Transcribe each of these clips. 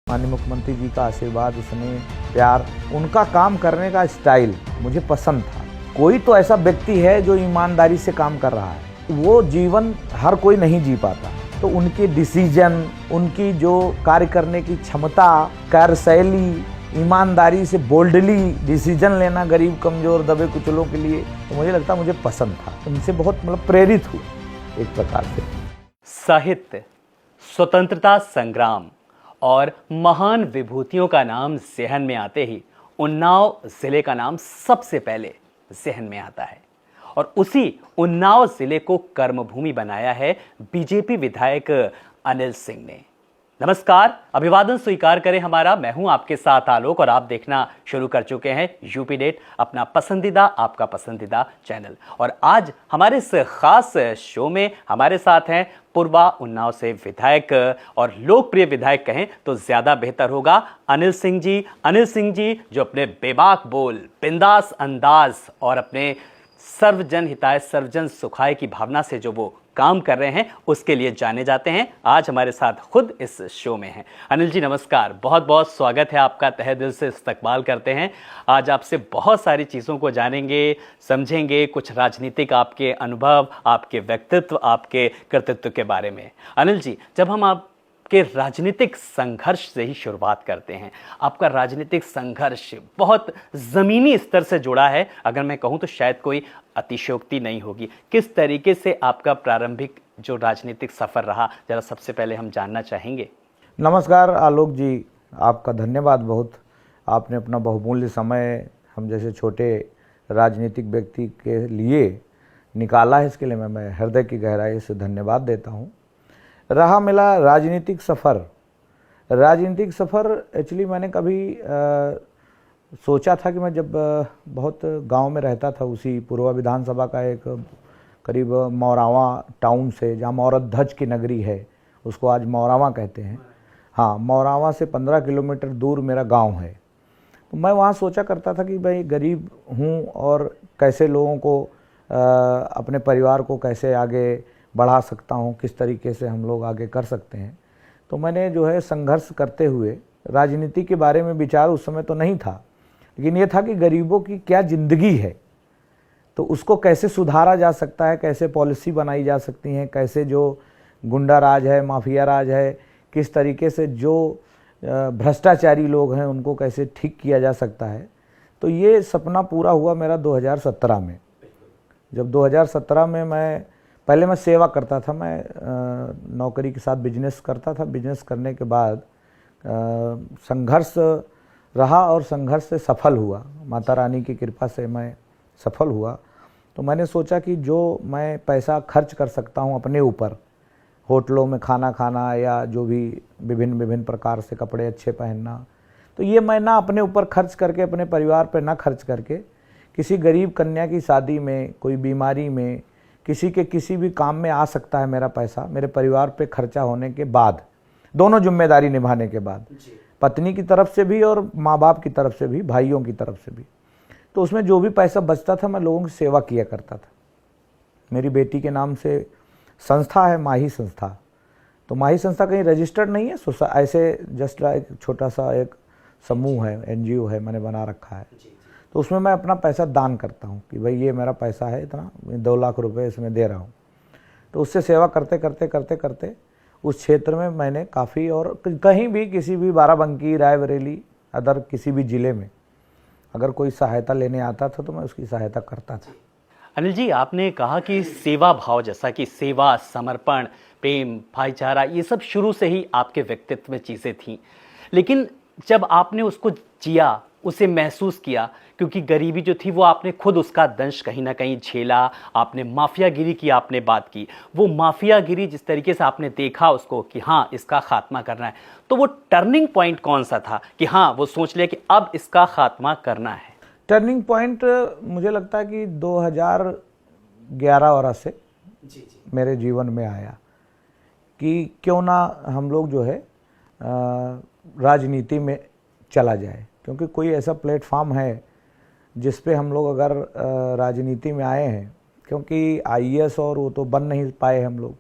माननीय मुख्यमंत्री जी का आशीर्वाद, स्नेह, प्यार, उनका काम करने का स्टाइल मुझे पसंद था। कोई तो ऐसा व्यक्ति है जो ईमानदारी से काम कर रहा है, वो जीवन हर कोई नहीं जी पाता। तो उनके डिसीजन, उनकी जो कार्य करने की क्षमता, कार्यशैली, ईमानदारी से बोल्डली डिसीजन लेना गरीब, कमजोर, दबे कुचलों के लिए, तो मुझे लगता मुझे पसंद था। उनसे बहुत प्रेरित हूँ एक प्रकार से। साहित्य, स्वतंत्रता संग्राम और महान विभूतियों का नाम ज़हन में आते ही उन्नाव जिले का नाम सबसे पहले ज़हन में आता है। और उसी उन्नाव जिले को कर्मभूमि बनाया है बीजेपी विधायक अनिल सिंह ने। नमस्कार, अभिवादन स्वीकार करें हमारा। मैं हूं आपके साथ आलोक और आप देखना शुरू कर चुके हैं यूपी डेट, अपना पसंदीदा, आपका पसंदीदा चैनल। और आज हमारे इस खास शो में हमारे साथ हैं पूर्वा उन्नाव से विधायक और लोकप्रिय विधायक कहें तो ज्यादा बेहतर होगा, अनिल सिंह जी। अनिल सिंह जी जो अपने बेबाक बोल, बिंदास अंदाज और अपने सर्वजन हिताय सर्वजन सुखाय की भावना से जो वो काम कर रहे हैं उसके लिए जाने जाते हैं, आज हमारे साथ खुद इस शो में हैं। अनिल जी नमस्कार, बहुत बहुत स्वागत है आपका, तहे दिल से इस्तकबाल करते हैं। आज आपसे बहुत सारी चीज़ों को जानेंगे, समझेंगे, कुछ राजनीतिक आपके अनुभव, आपके व्यक्तित्व, आपके कर्तृत्व के बारे में। अनिल जी, जब हम आपके राजनीतिक संघर्ष से ही शुरुआत करते हैं, आपका राजनीतिक संघर्ष बहुत ज़मीनी स्तर से जुड़ा है, अगर मैं कहूँ तो शायद कोई अतिशयोक्ति नहीं होगी। किस तरीके से आपका प्रारंभिक जो राजनीतिक सफ़र रहा, जरा सबसे पहले हम जानना चाहेंगे। नमस्कार आलोक जी, आपका धन्यवाद बहुत। आपने अपना बहुमूल्य समय हम जैसे छोटे राजनीतिक व्यक्ति के लिए निकाला है, इसके लिए मैं हृदय की गहराई से धन्यवाद देता हूँ। रहा मेरा राजनीतिक सफ़र, एक्चुअली मैंने कभी सोचा था कि मैं जब बहुत गांव में रहता था, उसी पूर्वा विधानसभा का एक करीब मौरावा टाउन से, जहाँ मौरत ध्वज की नगरी है, उसको आज मौरावा कहते हैं। हाँ, मौरावा से 15 किलोमीटर दूर मेरा गांव है। तो मैं वहाँ सोचा करता था कि भाई गरीब हूँ और कैसे लोगों को अपने परिवार को कैसे आगे बढ़ा सकता हूँ, किस तरीके से हम लोग आगे कर सकते हैं। तो मैंने जो है संघर्ष करते हुए, राजनीति के बारे में विचार उस समय तो नहीं था, लेकिन ये था कि गरीबों की क्या ज़िंदगी है, तो उसको कैसे सुधारा जा सकता है, कैसे पॉलिसी बनाई जा सकती हैं, कैसे जो गुंडा राज है, माफिया राज है, किस तरीके से जो भ्रष्टाचारी लोग हैं उनको कैसे ठीक किया जा सकता है। तो ये सपना पूरा हुआ मेरा 2017 में। जब 2017 में पहले मैं सेवा करता था, मैं नौकरी के साथ बिजनेस करता था। बिजनेस करने के बाद संघर्ष रहा और संघर्ष से सफल हुआ, माता रानी की कृपा से मैं सफल हुआ। तो मैंने सोचा कि जो मैं पैसा खर्च कर सकता हूँ अपने ऊपर, होटलों में खाना खाना या जो भी विभिन्न प्रकार से कपड़े अच्छे पहनना, तो ये मैं ना अपने ऊपर खर्च करके, अपने परिवार पर ना खर्च करके, किसी गरीब कन्या की शादी में, कोई बीमारी में, किसी के किसी भी काम में आ सकता है मेरा पैसा, मेरे परिवार पे खर्चा होने के बाद, दोनों जिम्मेदारी निभाने के बाद, पत्नी की तरफ से भी और माँ बाप की तरफ से भी, भाइयों की तरफ से भी। तो उसमें जो भी पैसा बचता था मैं लोगों की सेवा किया करता था। मेरी बेटी के नाम से संस्था है, माही संस्था। तो माही संस्था कहीं रजिस्टर्ड नहीं है, ऐसे जस्ट एक छोटा सा एक समूह है, NGO है, मैंने बना रखा है। तो उसमें मैं अपना पैसा दान करता हूँ कि भाई ये मेरा पैसा है, इतना 2 लाख रुपए इसमें दे रहा हूँ। तो उससे सेवा करते करते करते करते उस क्षेत्र में मैंने काफ़ी, और कहीं भी किसी भी बाराबंकी, रायबरेली, अदर किसी भी ज़िले में अगर कोई सहायता लेने आता था तो मैं उसकी सहायता करता था। अनिल जी, आपने कहा कि सेवा भाव, जैसा कि सेवा, समर्पण, प्रेम, भाईचारा, ये सब शुरू से ही आपके व्यक्तित्व में चीज़ें थीं, लेकिन जब आपने उसको जिया, उसे महसूस किया, क्योंकि गरीबी जो थी वो आपने खुद उसका दंश कहीं ना कहीं झेला, आपने माफियागिरी की आपने बात की, वो माफियागिरी जिस तरीके से आपने देखा उसको कि हाँ इसका खात्मा करना है, तो वो टर्निंग पॉइंट कौन सा था कि हाँ वो सोच लिया कि अब इसका खात्मा करना है? टर्निंग पॉइंट मुझे लगता है कि 2011 से मेरे जीवन में आया कि क्यों ना हम लोग जो है राजनीति में चला जाए, क्योंकि कोई ऐसा प्लेटफॉर्म है जिस पे हम लोग अगर राजनीति में आए हैं, क्योंकि IAS और वो तो बन नहीं पाए हम लोग,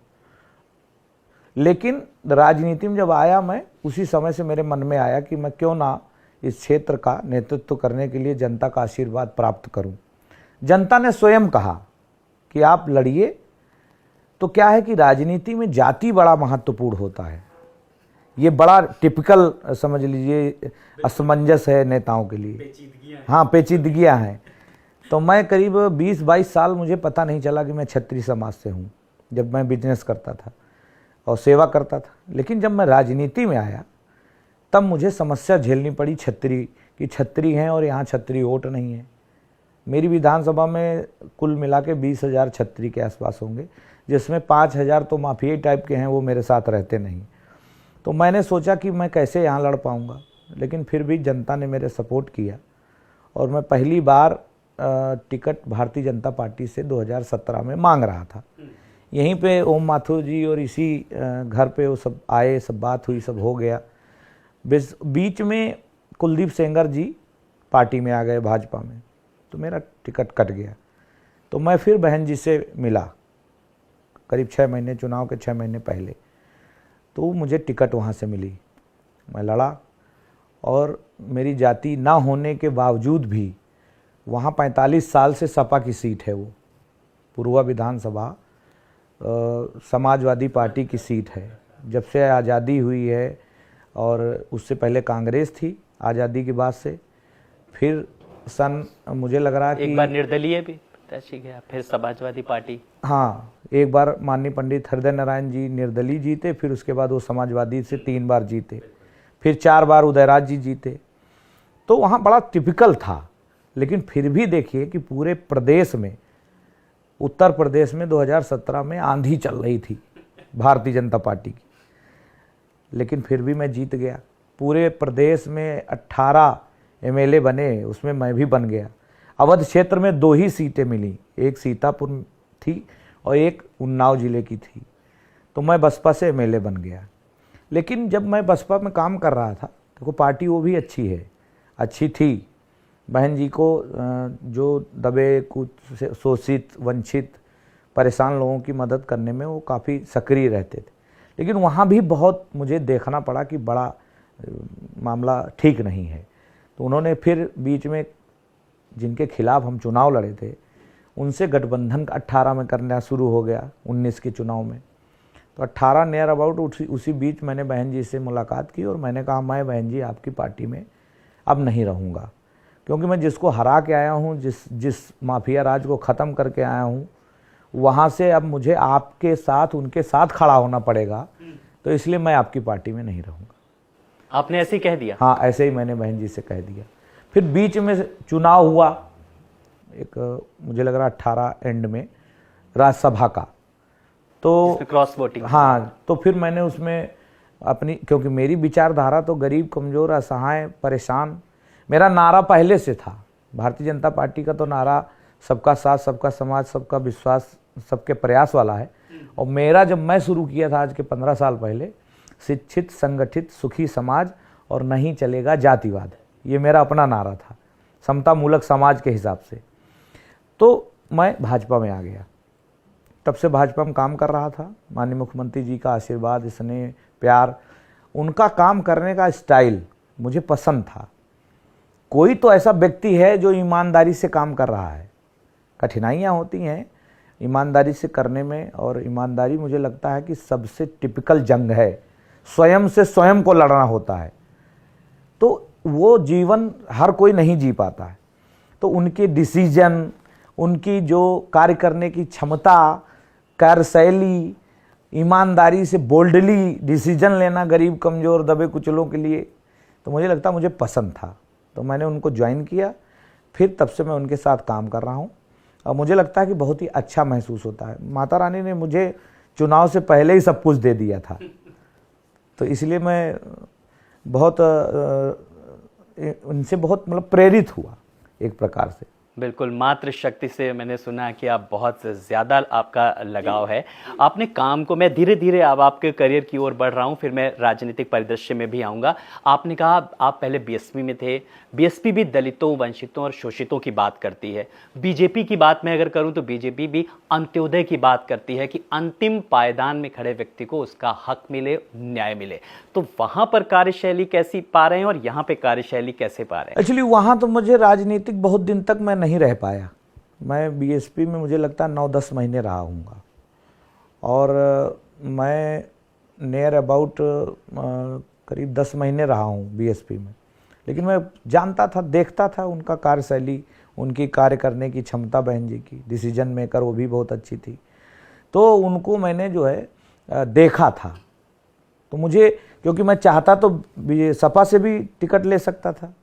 लेकिन राजनीति में जब आया मैं, उसी समय से मेरे मन में आया कि मैं क्यों ना इस क्षेत्र का नेतृत्व करने के लिए जनता का आशीर्वाद प्राप्त करूं। जनता ने स्वयं कहा कि आप लड़िए। तो क्या है कि राजनीति में जाति बड़ा महत्वपूर्ण होता है। ये बड़ा टिपिकल समझ लीजिए असमंजस है नेताओं के लिए। हाँ, पेचीदगियाँ हैं। तो मैं करीब 20-22 साल, मुझे पता नहीं चला कि मैं क्षत्रिय समाज से हूँ, जब मैं बिजनेस करता था और सेवा करता था। लेकिन जब मैं राजनीति में आया तब मुझे समस्या झेलनी पड़ी क्षत्रिय कि क्षत्रिय हैं और यहाँ क्षत्रिय वोट नहीं है। मेरी विधानसभा में कुल मिला के 20,000 क्षत्रिय के आसपास होंगे, जिसमें 5,000 तो माफिया टाइप के हैं, वो मेरे साथ रहते नहीं। तो मैंने सोचा कि मैं कैसे यहाँ लड़ पाऊँगा, लेकिन फिर भी जनता ने मेरे सपोर्ट किया और मैं पहली बार टिकट भारतीय जनता पार्टी से 2017 में मांग रहा था। यहीं पे ओम माथुर जी और इसी घर पे वो सब आए, सब बात हुई, सब हो गया। बीच में कुलदीप सेंगर जी पार्टी में आ गए भाजपा में, तो मेरा टिकट कट गया। तो मैं फिर बहन जी से मिला करीब 6 महीने, चुनाव के 6 महीने पहले। तो मुझे टिकट वहाँ से मिली, मैं लड़ा और मेरी जाति ना होने के बावजूद भी वहाँ 45 साल से सपा की सीट है, वो पूर्वा विधानसभा समाजवादी पार्टी की सीट है। जब से आज़ादी हुई है, और उससे पहले कांग्रेस थी आज़ादी के बाद से, फिर मुझे लग रहा कि एक बार निर्दलीय भी प्रत्याशी गया, फिर समाजवादी पार्टी। हाँ, एक बार माननीय पंडित हृदय नारायण जी निर्दलीय जीते, फिर उसके बाद वो समाजवादी से 3 बार जीते, फिर 4 बार उदयराज जी जीते। तो वहाँ बड़ा टिपिकल था। लेकिन फिर भी देखिए कि पूरे प्रदेश में, उत्तर प्रदेश में 2017 में आंधी चल रही थी भारतीय जनता पार्टी की, लेकिन फिर भी मैं जीत गया। पूरे प्रदेश में 18 एमएलए बने, उसमें मैं भी बन गया। अवध क्षेत्र में 2 ही सीटें मिली, एक सीतापुर थी और एक उन्नाव जिले की थी। तो मैं बसपा से एमएलए बन गया। लेकिन जब मैं बसपा में काम कर रहा था, देखो पार्टी वो भी अच्छी है, अच्छी थी। बहन जी को जो दबे कुछ शोषित, वंचित, परेशान लोगों की मदद करने में वो काफ़ी सक्रिय रहते थे। लेकिन वहाँ भी बहुत मुझे देखना पड़ा कि बड़ा मामला ठीक नहीं है। तो उन्होंने फिर बीच में जिनके खिलाफ हम चुनाव लड़े थे, उनसे गठबंधन 18 में करना शुरू हो गया 19 के चुनाव में। तो 18 नियर अबाउट उसी बीच मैंने बहन जी से मुलाकात की और मैंने कहा, मैं बहन जी आपकी पार्टी में अब नहीं रहूँगा, क्योंकि मैं जिसको हरा के आया हूँ, जिस माफिया राज को ख़त्म करके आया हूँ, वहाँ से अब मुझे आपके साथ, उनके साथ खड़ा होना पड़ेगा। तो इसलिए मैं आपकी पार्टी में नहीं रहूँगा। आपने ऐसे ही कह दिया? हाँ, ऐसे ही मैंने बहन जी से कह दिया। फिर बीच में चुनाव हुआ, एक मुझे लग रहा 18 एंड में राज्यसभा का, तो क्रॉस वोटिंग। हाँ, तो फिर मैंने उसमें अपनी, क्योंकि मेरी विचारधारा तो गरीब, कमज़ोर, असहाय, परेशान, मेरा नारा पहले से था। भारतीय जनता पार्टी का तो नारा सबका साथ, सबका समाज, सबका विश्वास, सबके प्रयास वाला है। और मेरा जब मैं शुरू किया था आज के 15 साल पहले, शिक्षित, संगठित, सुखी समाज और नहीं चलेगा जातिवाद, ये मेरा अपना नारा था, समता मूलक समाज के हिसाब से। तो मैं भाजपा में आ गया। तब से भाजपा में काम कर रहा था। माननीय मुख्यमंत्री जी का आशीर्वाद, स्नेह, प्यार, उनका काम करने का स्टाइल मुझे पसंद था। कोई तो ऐसा व्यक्ति है जो ईमानदारी से काम कर रहा है। कठिनाइयाँ होती हैं ईमानदारी से करने में, और ईमानदारी मुझे लगता है कि सबसे टिपिकल जंग है। स्वयं से स्वयं को लड़ना होता है, तो वो जीवन हर कोई नहीं जी पाता है। तो उनके डिसीजन, उनकी जो कार्य करने की क्षमता, कार्यशैली, ईमानदारी से बोल्डली डिसीजन लेना गरीब, कमज़ोर, दबे कुचलों के लिए, तो मुझे लगता मुझे पसंद था। तो मैंने उनको ज्वाइन किया। फिर तब से मैं उनके साथ काम कर रहा हूँ और मुझे लगता है कि बहुत ही अच्छा महसूस होता है। माता रानी ने मुझे चुनाव से पहले ही सब कुछ दे दिया था, तो इसलिए मैं बहुत उनसे बहुत मतलब प्रेरित हुआ एक प्रकार से। बिल्कुल, मातृशक्ति से मैंने सुना कि आप बहुत ज़्यादा आपका लगाव है। आपने काम को, मैं धीरे-धीरे अब आपके करियर की ओर बढ़ रहा हूँ, फिर मैं राजनीतिक परिदृश्य में भी आऊँगा। आपने कहा आप पहले बीएसपी में थे। बीएसपी भी दलितों, वंचितों और शोषितों की बात करती है। बीजेपी की बात मैं अगर करूँ तो बीजेपी भी अंत्योदय की बात करती है कि अंतिम पायदान में खड़े व्यक्ति को उसका हक मिले, न्याय मिले। तो वहाँ पर कार्यशैली कैसी पा रहे हैं और यहाँ पे कार्यशैली कैसे पा रहे हैं? एक्चुअली वहाँ तो मुझे राजनीतिक बहुत दिन तक मैं नहीं रह पाया। मैं बीएसपी में मुझे लगता है 9-10 महीने रहा हूँगा, और मैं नियर अबाउट करीब 10 महीने रहा हूँ बीएसपी में। लेकिन मैं जानता था, देखता था उनका कार्यशैली, उनकी कार्य करने की क्षमता, बहन जी की डिसीजन मेकर वो भी बहुत अच्छी थी। तो उनको मैंने जो है देखा था, तो मुझे, क्योंकि मैं चाहता तो सपा से भी टिकट ले सकता था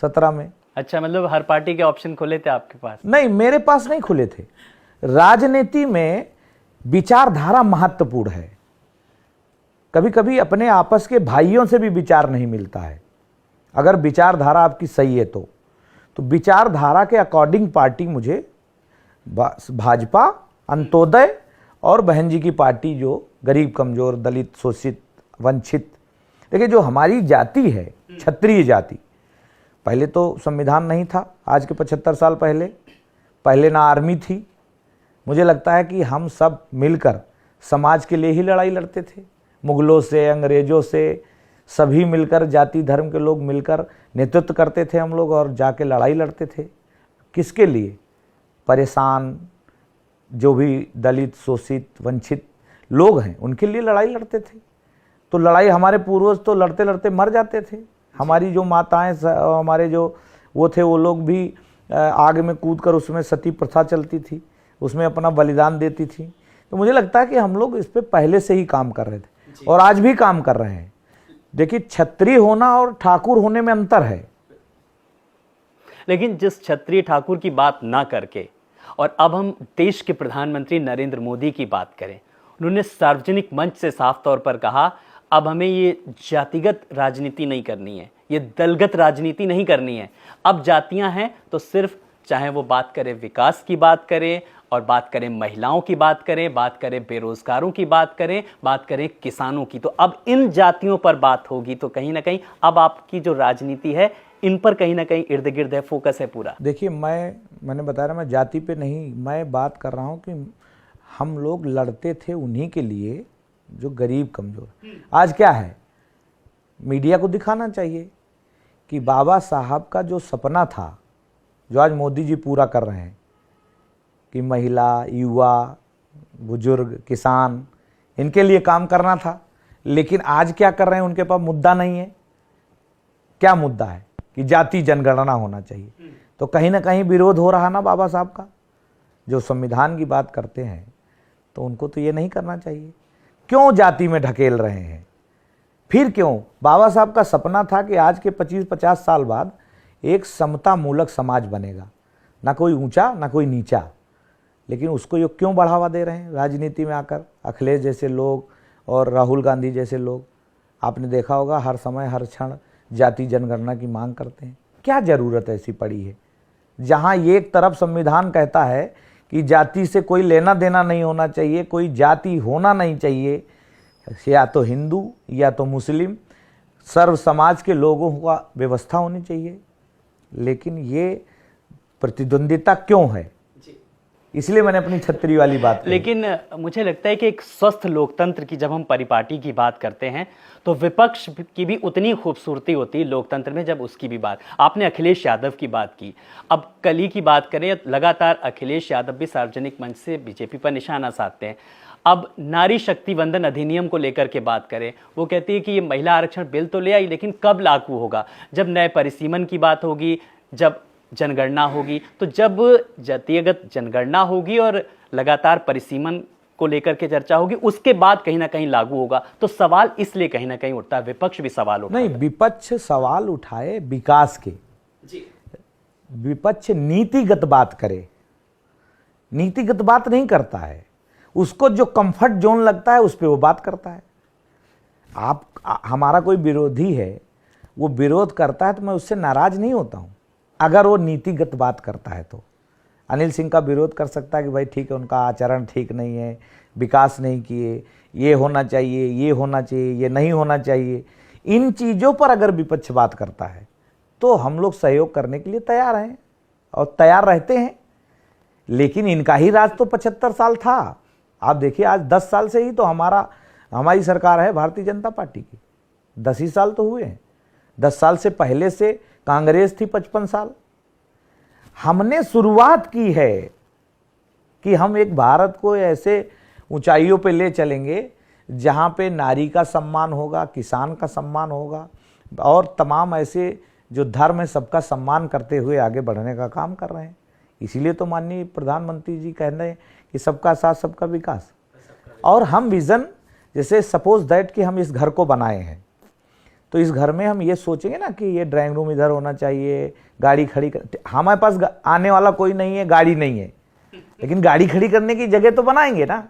17 में। अच्छा, मतलब हर पार्टी के ऑप्शन खुले थे आपके पास? नहीं, मेरे पास नहीं खुले थे। राजनीति में विचारधारा महत्वपूर्ण है। कभी कभी अपने आपस के भाइयों से भी विचार नहीं मिलता है। अगर विचारधारा आपकी सही है तो विचारधारा के अकॉर्डिंग पार्टी मुझे भाजपा, अंत्योदय और बहन जी की पार्टी, जो गरीब, कमजोर, दलित, शोषित, वंचित। देखिए, जो हमारी जाति है, क्षत्रिय जाति, पहले तो संविधान नहीं था, आज के 75 साल पहले ना आर्मी थी। मुझे लगता है कि हम सब मिलकर समाज के लिए ही लड़ाई लड़ते थे। मुगलों से, अंग्रेजों से, सभी मिलकर, जाति धर्म के लोग मिलकर नेतृत्व करते थे हम लोग, और जाके लड़ाई लड़ते थे। किसके लिए? परेशान, जो भी दलित, शोषित, वंचित लोग हैं, उनके लिए लड़ाई लड़ते थे। तो लड़ाई, हमारे पूर्वज तो लड़ते लड़ते मर जाते थे। हमारी जो माताएं, हमारे जो वो थे, वो लोग भी आग में कूद कर, उसमें सती प्रथा चलती थी, उसमें अपना बलिदान देती थी। तो मुझे लगता है कि हम लोग इस पे पहले से ही काम कर रहे थे और आज भी काम कर रहे हैं। देखिए, क्षत्रिय होना और ठाकुर होने में अंतर है। लेकिन जिस क्षत्रिय ठाकुर की बात ना करके, और अब हम देश के प्रधानमंत्री नरेंद्र मोदी की बात करें, उन्होंने सार्वजनिक मंच से साफ तौर पर कहा, अब हमें ये जातिगत राजनीति नहीं करनी है, ये दलगत राजनीति नहीं करनी है। अब जातियां हैं तो सिर्फ, चाहे वो बात करें विकास की बात करें, और बात करें महिलाओं की बात करें, बात करें बेरोजगारों की बात करें, बात करें किसानों की, तो अब इन जातियों पर बात होगी। तो कहीं ना कहीं अब आपकी जो राजनीति है, इन पर कहीं ना कहीं इर्द गिर्द है, फोकस है पूरा। देखिए, मैंने बताया, मैं जाति पे नहीं, मैं बात कर रहा हूँ कि हम लोग लड़ते थे उन्हीं के लिए जो गरीब, कमजोर। आज क्या है, मीडिया को दिखाना चाहिए कि बाबा साहब का जो सपना था, जो आज मोदी जी पूरा कर रहे हैं, कि महिला, युवा, बुजुर्ग, किसान, इनके लिए काम करना था। लेकिन आज क्या कर रहे हैं, उनके पास मुद्दा नहीं है। क्या मुद्दा है? कि जाति जनगणना होना चाहिए। तो कहीं ना कहीं विरोध हो रहा ना बाबा साहब का। जो संविधान की बात करते हैं, तो उनको तो ये नहीं करना चाहिए। क्यों जाति में ढकेल रहे हैं? फिर क्यों? बाबा साहब का सपना था कि आज के 25-50 साल बाद एक समता मूलक समाज बनेगा, ना कोई ऊंचा ना कोई नीचा। लेकिन उसको ये क्यों बढ़ावा दे रहे हैं राजनीति में आकर? अखिलेश जैसे लोग और राहुल गांधी जैसे लोग, आपने देखा होगा, हर समय हर क्षण जाति जनगणना की मांग करते हैं। क्या जरूरत ऐसी पड़ी है? जहां एक तरफ संविधान कहता है कि जाति से कोई लेना देना नहीं होना चाहिए, कोई जाति होना नहीं चाहिए, या तो हिंदू या तो मुस्लिम, सर्व समाज के लोगों का व्यवस्था होनी चाहिए। लेकिन ये प्रतिद्वंदिता क्यों है? इसलिए मैंने अपनी छतरी वाली बात कही। लेकिन मुझे लगता है कि एक स्वस्थ लोकतंत्र की जब हम परिपाटी की बात करते हैं, तो विपक्ष की भी उतनी खूबसूरती होती है लोकतंत्र में जब उसकी भी बात। आपने अखिलेश यादव की बात की, अब कल ही की बात करें, लगातार अखिलेश यादव भी सार्वजनिक मंच से बीजेपी पर निशाना साधते हैं। अब नारी शक्ति वंदन अधिनियम को लेकर के बात करें, वो कहती है कि ये महिला आरक्षण बिल तो ले आई, लेकिन कब लागू होगा? जब नए परिसीमन की बात होगी, जब जनगणना होगी, तो जब जातीयगत जनगणना होगी और लगातार परिसीमन को लेकर के चर्चा होगी, उसके बाद कहीं ना कहीं लागू होगा। तो सवाल इसलिए कहीं ना कहीं उठता है, विपक्ष भी सवाल उठाता है। नहीं, विपक्ष सवाल उठाए विकास के जी। विपक्ष नीतिगत बात करे, नीतिगत बात नहीं करता है। उसको जो कंफर्ट जोन लगता है उस पर वो बात करता है। हमारा कोई विरोधी है, वो विरोध करता है तो मैं उससे नाराज नहीं होता हूं, अगर वो नीतिगत बात करता है तो। अनिल सिंह का विरोध कर सकता है कि भाई ठीक है, उनका आचरण ठीक नहीं है, विकास नहीं किए, ये होना चाहिए, ये होना चाहिए, ये नहीं होना चाहिए। इन चीज़ों पर अगर विपक्ष बात करता है तो हम लोग सहयोग करने के लिए तैयार हैं और तैयार रहते हैं। लेकिन इनका ही राज तो 75 साल था। आप देखिए आज 10 साल से ही तो हमारी सरकार है भारतीय जनता पार्टी की। 10 ही साल तो हुए हैं। 10 साल से पहले से कांग्रेस थी 55 साल। हमने शुरुआत की है कि हम एक भारत को ऐसे ऊंचाइयों पे ले चलेंगे जहां पे नारी का सम्मान होगा, किसान का सम्मान होगा और तमाम ऐसे जो धर्म है सबका सम्मान करते हुए आगे बढ़ने का काम कर रहे हैं। इसीलिए तो माननीय प्रधानमंत्री जी कह रहे हैं कि सबका साथ सबका विकास। और हम विजन, जैसे सपोज दैट कि हम इस घर को बनाए हैं तो इस घर में हम ये सोचेंगे ना कि ये ड्राइंग रूम इधर होना चाहिए, गाड़ी खड़ी हमारे पास आने वाला कोई नहीं है, गाड़ी नहीं है, लेकिन गाड़ी खड़ी करने की जगह तो बनाएंगे ना।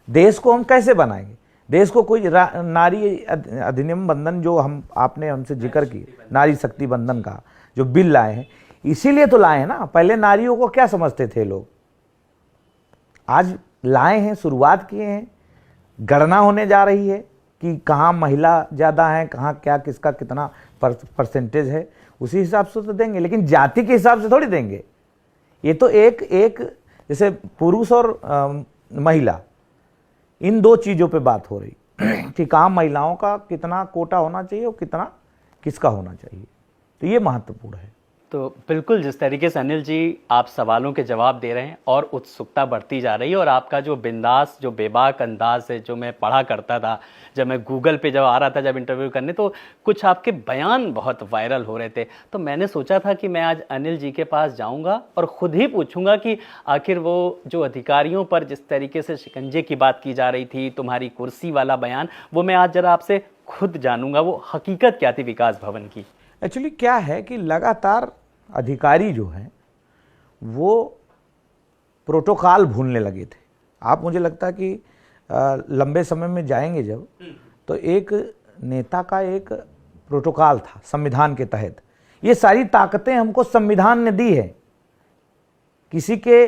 देश को हम कैसे बनाएंगे? देश को कोई नारी अधिनियम बंधन जो आपने हमसे जिक्र की, नारी शक्ति बंधन का जो बिल लाए हैं, इसीलिए तो लाए हैं ना। पहले नारियों को क्या समझते थे लोग, आज लाए हैं, शुरुआत किए हैं। गणना होने जा रही है कि कहाँ महिला ज़्यादा है, कहाँ क्या किसका कितना परसेंटेज है, उसी हिसाब से तो देंगे, लेकिन जाति के हिसाब से थोड़ी देंगे। ये तो एक जैसे पुरुष और महिला, इन दो चीज़ों पे बात हो रही कि कहाँ महिलाओं का कितना कोटा होना चाहिए और कितना किसका होना चाहिए, तो ये महत्वपूर्ण है। तो बिल्कुल जिस तरीके से अनिल जी आप सवालों के जवाब दे रहे हैं और उत्सुकता बढ़ती जा रही है, और आपका जो बिंदास, जो बेबाक अंदाज है, जो मैं पढ़ा करता था जब मैं गूगल पे जब आ रहा था जब इंटरव्यू करने, तो कुछ आपके बयान बहुत वायरल हो रहे थे। तो मैंने सोचा था कि मैं आज अनिल जी के पास जाऊंगा और ख़ुद ही पूछूंगा कि आखिर वो जो अधिकारियों पर जिस तरीके से शिकंजे की बात की जा रही थी, तुम्हारी कुर्सी वाला बयान, वो मैं आज जरा आपसे खुद जानूंगा वो हकीकत क्या थी विकास भवन की। एक्चुअली क्या है कि लगातार अधिकारी जो हैं वो प्रोटोकॉल भूलने लगे थे। आप, मुझे लगता है कि लंबे समय में जाएंगे जब, तो एक नेता का एक प्रोटोकॉल था संविधान के तहत। ये सारी ताकतें हमको संविधान ने दी है, किसी के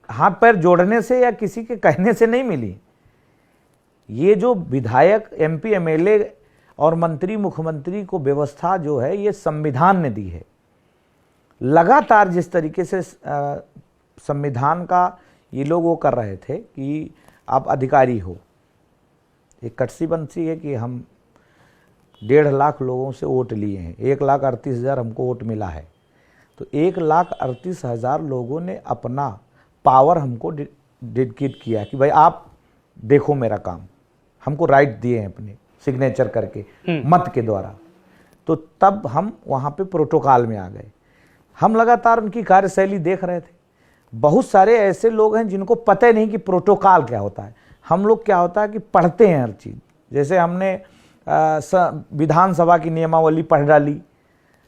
हाथ पैर जोड़ने से या किसी के कहने से नहीं मिली। ये जो विधायक, एमपी, एमएलए और मंत्री, मुख्यमंत्री को व्यवस्था जो है ये संविधान ने दी है। लगातार जिस तरीके से संविधान का ये लोग वो कर रहे थे कि आप अधिकारी हो, एक कटसी बंसी है कि हम 1.5 लाख लोगों से वोट लिए हैं, 1,38,000 हमको वोट मिला है, तो 1,38,000 लोगों ने अपना पावर हमको डेडिकेट किया कि भाई आप देखो मेरा काम, हमको राइट दिए हैं अपने सिग्नेचर करके मत के द्वारा। तो तब हम वहाँ पे प्रोटोकॉल में आ गए। हम लगातार उनकी कार्यशैली देख रहे थे। बहुत सारे ऐसे लोग हैं जिनको पता ही नहीं कि प्रोटोकॉल क्या होता है। हम लोग क्या होता है कि पढ़ते हैं हर चीज़। जैसे हमने विधानसभा की नियमावली पढ़ डाली,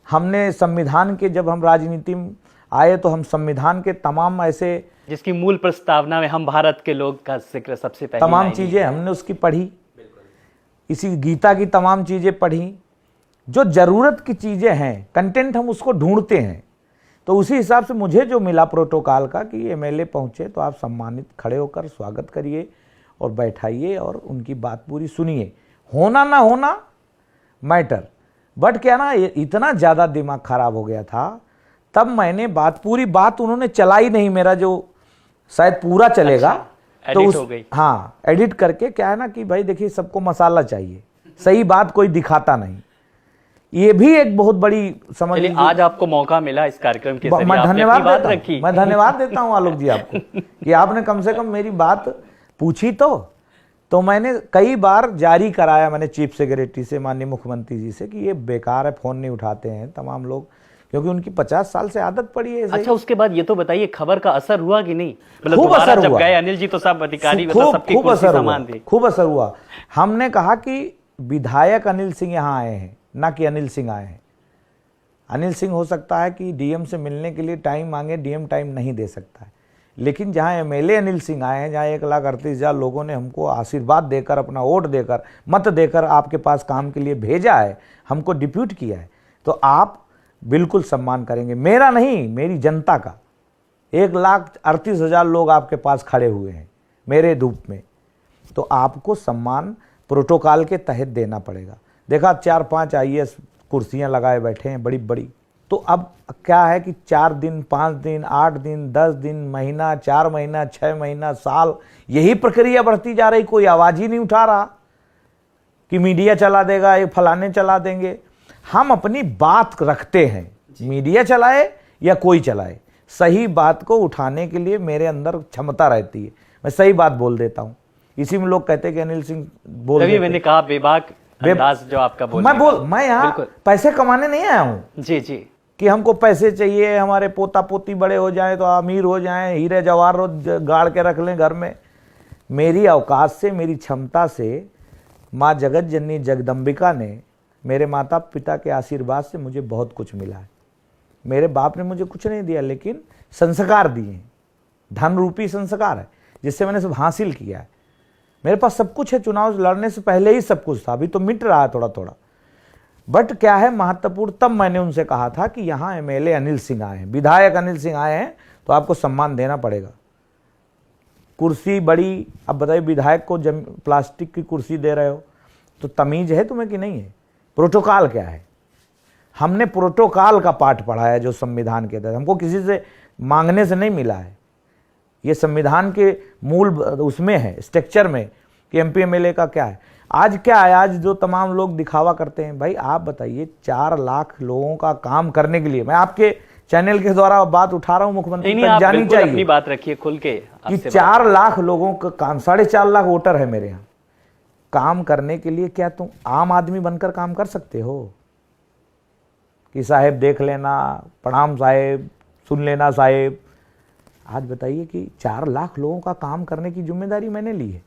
हमने संविधान के, जब हम राजनीति में आए तो हम संविधान के तमाम ऐसे, जिसकी मूल प्रस्तावना में हम भारत के लोग का जिक्र सबसे पहले, तमाम चीज़ें हमने उसकी पढ़ी। इसी गीता की तमाम चीज़ें पढ़ी। जो ज़रूरत की चीज़ें हैं, कंटेंट, हम उसको ढूंढते हैं। तो उसी हिसाब से मुझे जो मिला प्रोटोकॉल का कि एमएलए पहुँचे तो आप सम्मानित खड़े होकर स्वागत करिए और बैठाइए और उनकी बात पूरी सुनिए। होना ना होना मैटर, बट क्या ना, इतना ज़्यादा दिमाग खराब हो गया था तब मैंने पूरी बात उन्होंने चलाई नहीं। मेरा जो शायद पूरा चलेगा, अच्छा, तो एडिट हो गई। हाँ, एडिट करके क्या है ना कि भाई देखिए सबको मसाला चाहिए, सही बात कोई दिखाता नहीं। ये भी एक बहुत बड़ी समझ लीजिए। आज आपको मौका मिला इस कार्यक्रम के जरिए, मैं धन्यवाद बात देता रखी। मैं धन्यवाद देता हूँ आलोक जी आपको कि आपने कम से कम मेरी बात पूछी। तो मैंने कई बार जारी कराया, मैंने चीफ सेक्रेटरी से, माननीय मुख्यमंत्री जी से, कि ये बेकार है, फोन नहीं उठाते हैं तमाम लोग, क्योंकि उनकी 50 साल से आदत पड़ी है। अच्छा, उसके बाद ये तो बताइए खबर का असर हुआ कि नहीं? मतलब खूब दोबारा असर जब हुआ। गए अनिल जी तो सब अधिकारी सबकी खूब कुर्सी असर सामान हुआ, थी। खूब असर हुआ। हमने कहा कि विधायक अनिल सिंह यहाँ आए हैं, ना कि अनिल सिंह आए हैं। अनिल सिंह हो सकता है कि डीएम से मिलने के लिए टाइम मांगे, डीएम टाइम नहीं दे सकता है, लेकिन जहाँ एमएलए अनिल सिंह आए हैं, जहाँ 1,38,000 लोगों ने हमको आशीर्वाद देकर, अपना वोट देकर, मत देकर आपके पास काम के लिए भेजा है, हमको डिप्यूट किया है, तो आप बिल्कुल सम्मान करेंगे। मेरा नहीं, मेरी जनता का। 1,38,000 लोग आपके पास खड़े हुए हैं मेरे धूप में, तो आपको सम्मान प्रोटोकॉल के तहत देना पड़ेगा। देखा 4-5 IAS कुर्सियां लगाए बैठे हैं बड़ी बड़ी, तो अब क्या है कि 4 दिन 5 दिन 8 दिन 10 दिन महीना 4 महीना 6 महीना साल यही प्रक्रिया बढ़ती जा रही, कोई आवाज ही नहीं उठा रहा कि मीडिया चला देगा, ये फलाने चला देंगे। हम अपनी बात रखते हैं, मीडिया चलाए या कोई चलाए, सही बात को उठाने के लिए मेरे अंदर क्षमता रहती है, मैं सही बात बोल देता हूं। इसी में लोग कहते हैं कि अनिल सिंह बोल तभी मैंने कहा बेबाक अंदाज जो आपका मैं यहाँ पैसे कमाने नहीं आया हूं जी जी, कि हमको पैसे चाहिए, हमारे पोता पोती बड़े हो जाए तो अमीर हो जाएं, हीरे जवाहर गाड़ के रख लें घर में। मेरी औकात से, मेरी क्षमता से माँ जगत जननी जगदम्बिका ने, मेरे माता पिता के आशीर्वाद से मुझे बहुत कुछ मिला है। मेरे बाप ने मुझे कुछ नहीं दिया, लेकिन संस्कार दिए हैं, धन रूपी संस्कार है जिससे मैंने सब हासिल किया है। मेरे पास सब कुछ है, चुनाव लड़ने से पहले ही सब कुछ था, अभी तो मिट रहा है थोड़ा थोड़ा। बट क्या है महत्वपूर्ण, तब मैंने उनसे कहा था कि यहाँ MLA अनिल सिंह आए हैं, विधायक अनिल सिंह आए हैं, तो आपको सम्मान देना पड़ेगा। कुर्सी बड़ी, अब बताइए विधायक को प्लास्टिक की कुर्सी दे रहे हो, तो तमीज है तुम्हें कि नहीं है? प्रोटोकॉल क्या है? हमने प्रोटोकॉल का पाठ पढ़ा है जो संविधान के तहत, हमको किसी से मांगने से नहीं मिला है। ये संविधान के मूल उसमें है, स्ट्रक्चर में, कि MP MLA का क्या है। आज क्या है, आज जो तमाम लोग दिखावा करते हैं, भाई आप बताइए 4 लाख लोगों का काम करने के लिए, मैं आपके चैनल के द्वारा बात उठा रहा हूं, मुख्यमंत्री तक जानी चाहिए, अपनी बात रखिए खुल के कि 4 लाख लोगों का काम, 4.5 लाख वोटर है मेरे यहाँ, काम करने के लिए क्या तुम आम आदमी बनकर काम कर सकते हो कि साहेब देख लेना, प्रणाम साहेब, सुन लेना साहेब? आज बताइए कि 4 लाख लोगों का काम करने की जिम्मेदारी मैंने ली है।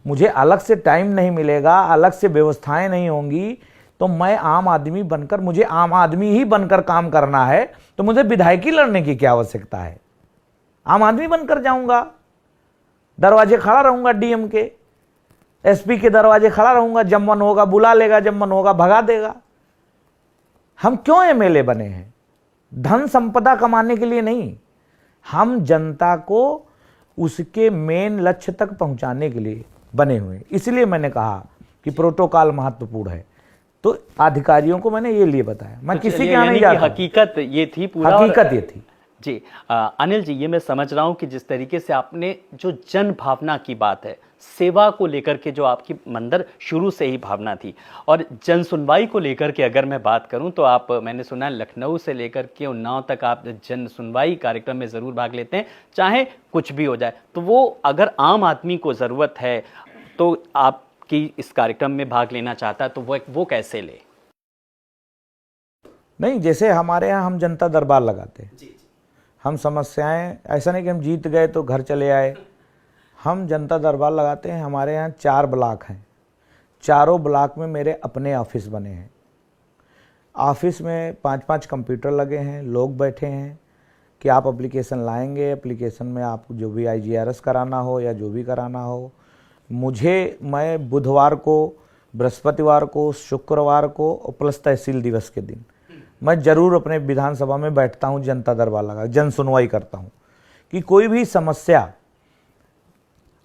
मुझे अलग से टाइम नहीं मिलेगा, अलग से व्यवस्थाएं नहीं होंगी, तो मैं आम आदमी बनकर, मुझे आम आदमी ही बनकर काम करना है, तो मुझे विधायकी लड़ने की क्या आवश्यकता है? आम आदमी बनकर जाऊंगा, दरवाजे खड़ा रहूंगा, DM के SP के दरवाजे खड़ा रहूंगा, जब मन होगा बुला लेगा, जब मन होगा भगा देगा। हम क्यों MLA बने हैं? धन संपदा कमाने के लिए नहीं, हम जनता को उसके मेन लक्ष्य तक पहुंचाने के लिए बने हुए। इसलिए मैंने कहा कि प्रोटोकॉल महत्वपूर्ण है, तो अधिकारियों को मैंने ये लिए बताया, मैं किसी के यहाँ नहीं जाता। हकीकत ये थी, पूरा हकीकत ये थी जी। अनिल जी, ये मैं समझ रहा हूं कि जिस तरीके से आपने जो जन भावना की बात है, सेवा को लेकर के जो आपकी अंदर शुरू से ही भावना थी, और जन सुनवाई को लेकर के अगर मैं बात करूं तो आप, मैंने सुना है लखनऊ से लेकर के उन्नाव तक आप जन सुनवाई कार्यक्रम में ज़रूर भाग लेते हैं, चाहे कुछ भी हो जाए। तो वो अगर आम आदमी को ज़रूरत है तो आपकी इस कार्यक्रम में भाग लेना चाहता है, तो वो कैसे ले? नहीं, जैसे हमारे यहाँ हम जनता दरबार लगाते हैं, हम समस्याएं, ऐसा नहीं कि हम जीत गए तो घर चले आए, हम जनता दरबार लगाते हैं। हमारे यहाँ 4 ब्लॉक हैं, चारों ब्लॉक में मेरे अपने ऑफिस बने हैं। ऑफिस में 5-5 कंप्यूटर लगे हैं, लोग बैठे हैं कि आप एप्लीकेशन लाएंगे, एप्लीकेशन में आपको जो भी IGRS कराना हो या जो भी कराना हो, मैं बुधवार को, बृहस्पतिवार को, शुक्रवार को और प्लस तहसील दिवस के दिन मैं जरूर अपने विधानसभा में बैठता हूं, जनता दरबार लगा, जन सुनवाई करता हूं कि कोई भी समस्या,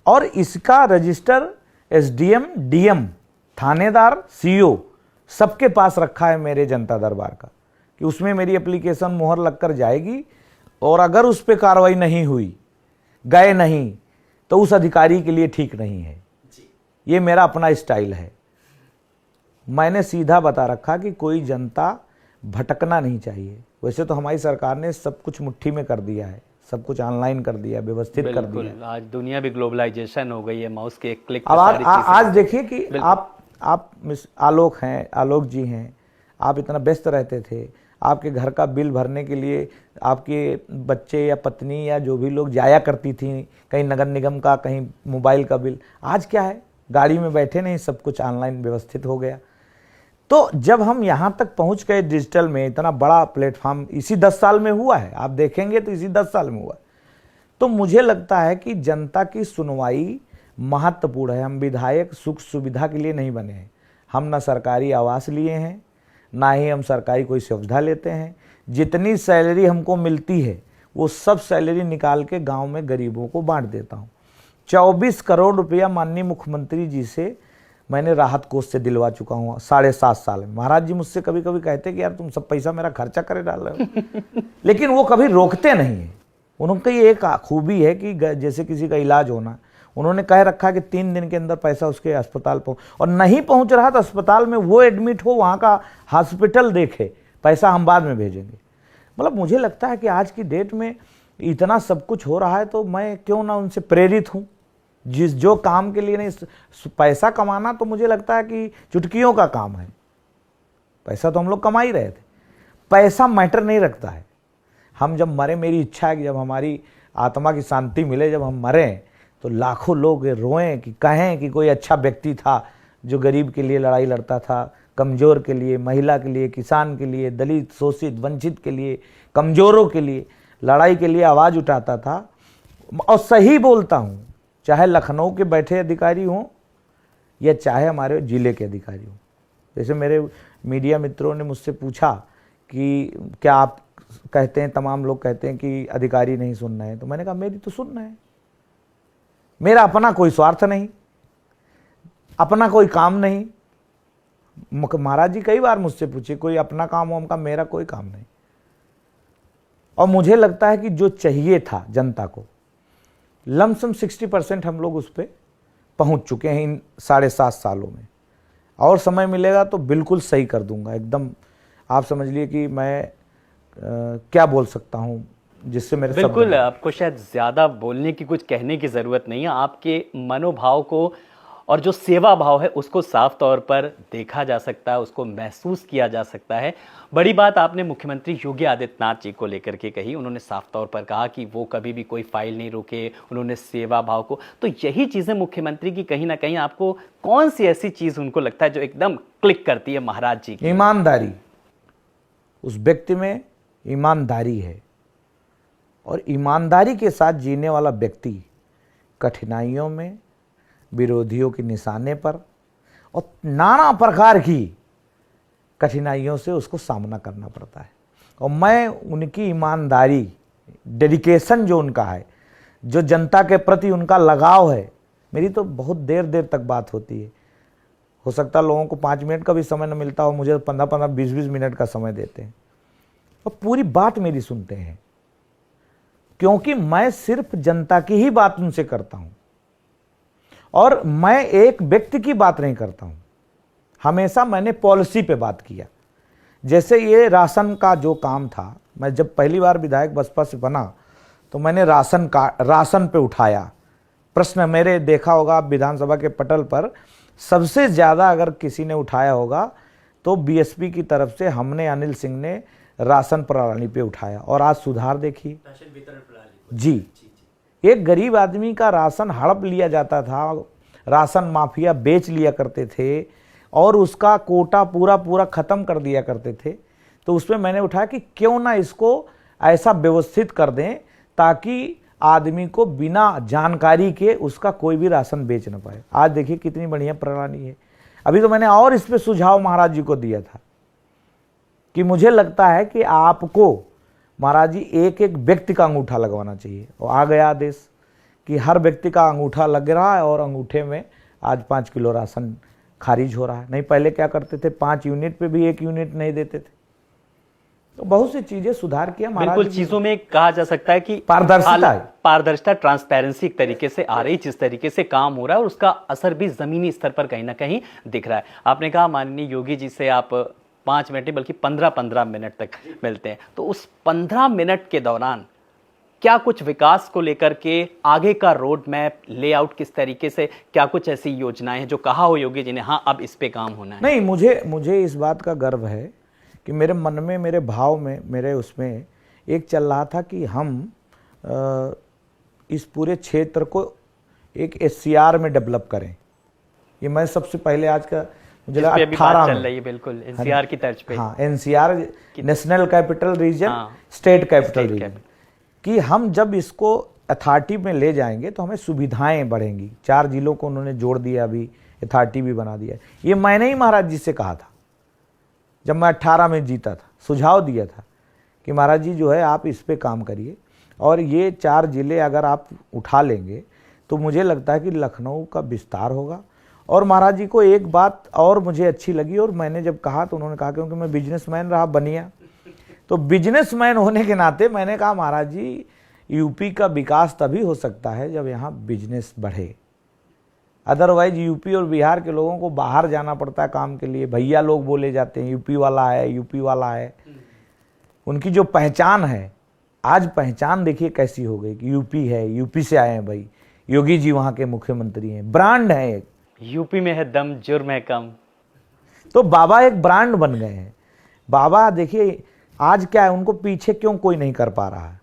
और इसका रजिस्टर SDM, DM, थानेदार, CO सबके पास रखा है मेरे जनता दरबार का, कि उसमें मेरी एप्लीकेशन मुहर लगकर जाएगी, और अगर उस पर कार्रवाई नहीं हुई, गए नहीं, तो उस अधिकारी के लिए ठीक नहीं है। ये मेरा अपना स्टाइल है। मैंने सीधा बता रखा कि कोई जनता भटकना नहीं चाहिए। वैसे तो हमारी सरकार ने सब कुछ मुट्ठी में कर दिया है, सब कुछ ऑनलाइन कर दिया, व्यवस्थित कर दिया। आज दुनिया भी ग्लोबलाइजेशन हो गई है, माउस के एक क्लिक अब आज देखिए कि आप आलोक हैं, आलोक जी हैं, आप इतना व्यस्त रहते थे, आपके घर का बिल भरने के लिए आपके बच्चे या पत्नी या जो भी लोग जाया करती थी, कहीं नगर निगम का, कहीं मोबाइल का बिल। आज क्या है, गाड़ी में बैठे नहीं, सब कुछ ऑनलाइन व्यवस्थित हो गया। तो जब हम यहाँ तक पहुँच गए डिजिटल में, इतना बड़ा प्लेटफॉर्म इसी 10 साल में हुआ है, आप देखेंगे तो इसी 10 साल में हुआ है, तो मुझे लगता है कि जनता की सुनवाई महत्वपूर्ण है। हम विधायक सुख सुविधा के लिए नहीं बने हैं, हम ना सरकारी आवास लिए हैं, ना ही हम सरकारी कोई सुविधा लेते हैं। जितनी सैलरी हमको मिलती है वो सब सैलरी निकाल के गांव में गरीबों को बांट देता हूँ। 24 करोड़ रुपया माननीय मुख्यमंत्री जी से मैंने राहत कोष से दिलवा चुका हूँ 7.5 साल में। महाराज जी मुझसे कभी कभी कहते कि यार तुम सब पैसा मेरा खर्चा करे डाल रहे हो लेकिन वो कभी रोकते नहीं है। उनकी एक खूबी है कि जैसे किसी का इलाज होना, उन्होंने कह रखा कि 3 दिन के अंदर पैसा उसके अस्पताल पहुँच, और नहीं पहुँच रहा तो अस्पताल में वो एडमिट हो, वहाँ का हॉस्पिटल देखे, पैसा हम बाद में भेजेंगे। मतलब मुझे लगता है कि आज की डेट में इतना सब कुछ हो रहा है तो मैं क्यों ना उनसे प्रेरित हूँ। जो काम के लिए नहीं, पैसा कमाना तो मुझे लगता है कि चुटकियों का काम है। पैसा तो हम लोग कमा ही रहे थे, पैसा मैटर नहीं रखता है। हम जब मरे, मेरी इच्छा है कि जब हमारी आत्मा की शांति मिले, जब हम मरें तो लाखों लोग रोएं कि कहें कि कोई अच्छा व्यक्ति था जो गरीब के लिए लड़ाई लड़ता था, कमज़ोर के लिए, महिला के लिए, किसान के लिए, दलित, शोषित, वंचित के लिए, कमज़ोरों के लिए लड़ाई के लिए आवाज़ उठाता था। और सही बोलता हूँ, चाहे लखनऊ के बैठे अधिकारी हों या चाहे हमारे ज़िले के अधिकारी हों। जैसे मेरे मीडिया मित्रों ने मुझसे पूछा कि क्या आप कहते हैं, तमाम लोग कहते हैं कि अधिकारी नहीं सुन रहे हैं, तो मैंने कहा मेरी तो सुन रहे हैं। मेरा अपना कोई स्वार्थ नहीं, अपना कोई काम नहीं। महाराज जी कई बार मुझसे पूछे कोई अपना काम हो, हमका मेरा कोई काम नहीं। और मुझे लगता है कि जो चाहिए था जनता को, लमसम 60% हम लोग उस पर पहुंच चुके हैं इन 7.5 सालों में। और समय मिलेगा तो बिल्कुल सही कर दूंगा एकदम। आप समझ लिए कि मैं क्या बोल सकता हूं जिससे मेरे बिल्कुल आपको शायद ज़्यादा बोलने की, कुछ कहने की ज़रूरत नहीं है। आपके मनोभाव को और जो सेवा भाव है उसको साफ तौर पर देखा जा सकता है, उसको महसूस किया जा सकता है। बड़ी बात आपने मुख्यमंत्री योगी आदित्यनाथ जी को लेकर के कही। उन्होंने साफ तौर पर कहा कि वो कभी भी कोई फाइल नहीं रोके, उन्होंने सेवा भाव को, तो यही चीज़ें मुख्यमंत्री की कहीं ना कहीं आपको कौन सी ऐसी चीज़ उनको लगता है जो एकदम क्लिक करती है महाराज जी की? ईमानदारी। उस व्यक्ति में ईमानदारी है, और ईमानदारी के साथ जीने वाला व्यक्ति कठिनाइयों में, विरोधियों के निशाने पर और नाना प्रकार की कठिनाइयों से उसको सामना करना पड़ता है। और मैं उनकी ईमानदारी, डेडिकेशन जो उनका है, जो जनता के प्रति उनका लगाव है, मेरी तो बहुत देर देर तक बात होती है। हो सकता है लोगों को 5 मिनट का भी समय न मिलता हो, मुझे 15-15, 20-20 मिनट का समय देते हैं और पूरी बात मेरी सुनते हैं, क्योंकि मैं सिर्फ जनता की ही बात उनसे करता हूं और मैं एक व्यक्ति की बात नहीं करता हूं। हमेशा मैंने पॉलिसी पे बात किया। जैसे ये राशन का जो काम था, मैं जब पहली बार विधायक बसपा से बना तो मैंने राशन पे उठाया प्रश्न। मेरे देखा होगा विधानसभा के पटल पर सबसे ज़्यादा अगर किसी ने उठाया होगा तो बीएसपी की तरफ से हमने, अनिल सिंह ने राशन प्रणाली पे उठाया। और आज सुधार देखिए राशन वितरण प्रणाली जी। एक गरीब आदमी का राशन हड़प लिया जाता था, राशन माफिया बेच लिया करते थे और उसका कोटा पूरा खत्म कर दिया करते थे। तो उसमें मैंने उठाया कि क्यों ना इसको ऐसा व्यवस्थित कर दें ताकि आदमी को बिना जानकारी के उसका कोई भी राशन बेच ना पाए। आज देखिए कितनी बढ़िया प्रणाली है। अभी तो मैंने और इस पे सुझाव महाराज जी को दिया था कि मुझे लगता है कि आपको महाराज जी एक एक व्यक्ति का अंगूठा लगवाना चाहिए। और आ गया आदेश कि हर व्यक्ति का अंगूठा लग रहा है और अंगूठे में आज 5 किलो राशन खारिज हो रहा है। नहीं पहले क्या करते थे, 5 यूनिट पे भी 1 यूनिट नहीं देते थे। तो बहुत सी चीजें सुधार किया महाराज। बिल्कुल, चीजों में कहा जा सकता है कि पारदर्शिता, ट्रांसपेरेंसी एक तरीके से आ रही, जिस तरीके से काम हो रहा है और उसका असर भी जमीनी स्तर पर कहीं ना कहीं दिख रहा है। आपने कहा माननीय योगी जी से आप 5 मिनट नहीं बल्कि 15-15 मिनट तक मिलते हैं, तो उस 15 मिनट के दौरान क्या कुछ विकास को लेकर के आगे का रोड मैप, लेआउट किस तरीके से, क्या कुछ ऐसी योजनाएं हैं जो कहा हो योगी जी ने हाँ अब इस पे काम होना है? नहीं, मुझे इस बात का गर्व है कि मेरे मन में, मेरे भाव में, मेरे उसमें एक चल रहा था कि हम इस पूरे क्षेत्र को एक SCR में डेवलप करें। ये मैं सबसे पहले आज का मुझे लगा 18 चल रही है, बिल्कुल NCR की तर्ज पे। हाँ, NCR national capital region, state capital region, कि हम जब इसको अथॉरिटी में ले जाएंगे तो हमें सुविधाएं बढ़ेंगी। 4 जिलों को उन्होंने जोड़ दिया, अभी अथॉरिटी भी बना दिया। ये मैंने ही महाराज जी से कहा था जब मैं 18 में जीता था, सुझाव दिया था कि महाराज जी जो है आप इस पे काम करिए। और ये 4 जिले अगर आप उठा लेंगे तो मुझे लगता है कि लखनऊ का विस्तार होगा। और महाराज जी को एक बात और मुझे अच्छी लगी, और मैंने जब कहा तो उन्होंने कहा क्योंकि मैं बिजनेसमैन रहा बनिया, तो बिजनेसमैन होने के नाते मैंने कहा महाराज जी यूपी का विकास तभी हो सकता है जब यहाँ बिजनेस बढ़े। अदरवाइज यूपी और बिहार के लोगों को बाहर जाना पड़ता है काम के लिए, भैया लोग बोले जाते हैं, यूपी वाला है, यूपी वाला है। उनकी जो पहचान है, आज पहचान देखिए कैसी हो गई कि यूपी है, यूपी से आए हैं भाई, योगी जी वहाँ के मुख्यमंत्री हैं, ब्रांड है एक। यूपी में है दम, जुर्म है कम। तो बाबा एक ब्रांड बन गए हैं। बाबा देखिए आज क्या है, उनको पीछे क्यों कोई नहीं कर पा रहा है,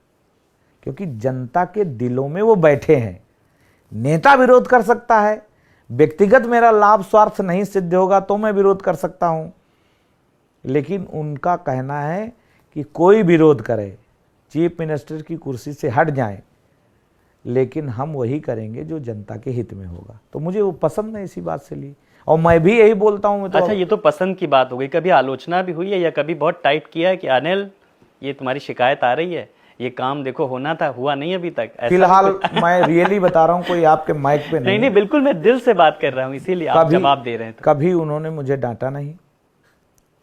क्योंकि जनता के दिलों में वो बैठे हैं। नेता विरोध कर सकता है, व्यक्तिगत मेरा लाभ स्वार्थ नहीं सिद्ध होगा तो मैं विरोध कर सकता हूं, लेकिन उनका कहना है कि कोई विरोध करे, चीफ मिनिस्टर की कुर्सी से हट जाएं, लेकिन हम वही करेंगे जो जनता के हित में होगा। तो मुझे वो पसंद है, इसी बात से ली, और मैं भी यही बोलता हूं। अच्छा, ये तो पसंद की बात हो गई, कभी आलोचना भी हुई है या कभी बहुत टाइट किया है कि अनिल ये तुम्हारी शिकायत आ रही है, ये काम देखो होना था, हुआ नहीं अभी तक? फिलहाल मैं रियली बता रहा हूं, कोई आपके माइक पे नहीं, बिल्कुल मैं दिल से बात कर रहा हूं, इसीलिए आप जवाब दे रहे हैं। कभी उन्होंने मुझे डांटा नहीं,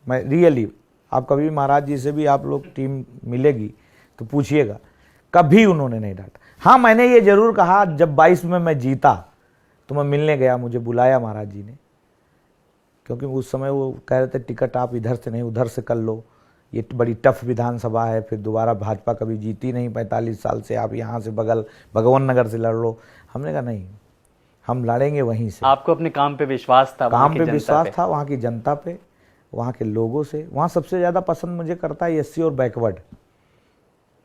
मैं रियली, आप कभी महाराज जी से भी आप लोग टीम मिलेगी तो पूछिएगा, कभी उन्होंने नहीं डांटा। हाँ, मैंने ये जरूर कहा, जब 22 में मैं जीता तो मैं मिलने गया, मुझे बुलाया महाराज जी ने, क्योंकि उस समय वो कह रहे थे टिकट आप इधर से नहीं उधर से कर लो, ये बड़ी टफ विधानसभा है, फिर दोबारा भाजपा कभी जीती नहीं 45 साल से, आप यहाँ से बगल भगवान नगर से लड़ लो। हमने कहा नहीं, हम लड़ेंगे वहीं से। आपको अपने काम पे विश्वास था? काम पे विश्वास था, वहाँ की जनता पे, वहाँ के लोगों से। वहाँ सबसे ज़्यादा पसंद मुझे करता है एससी और बैकवर्ड,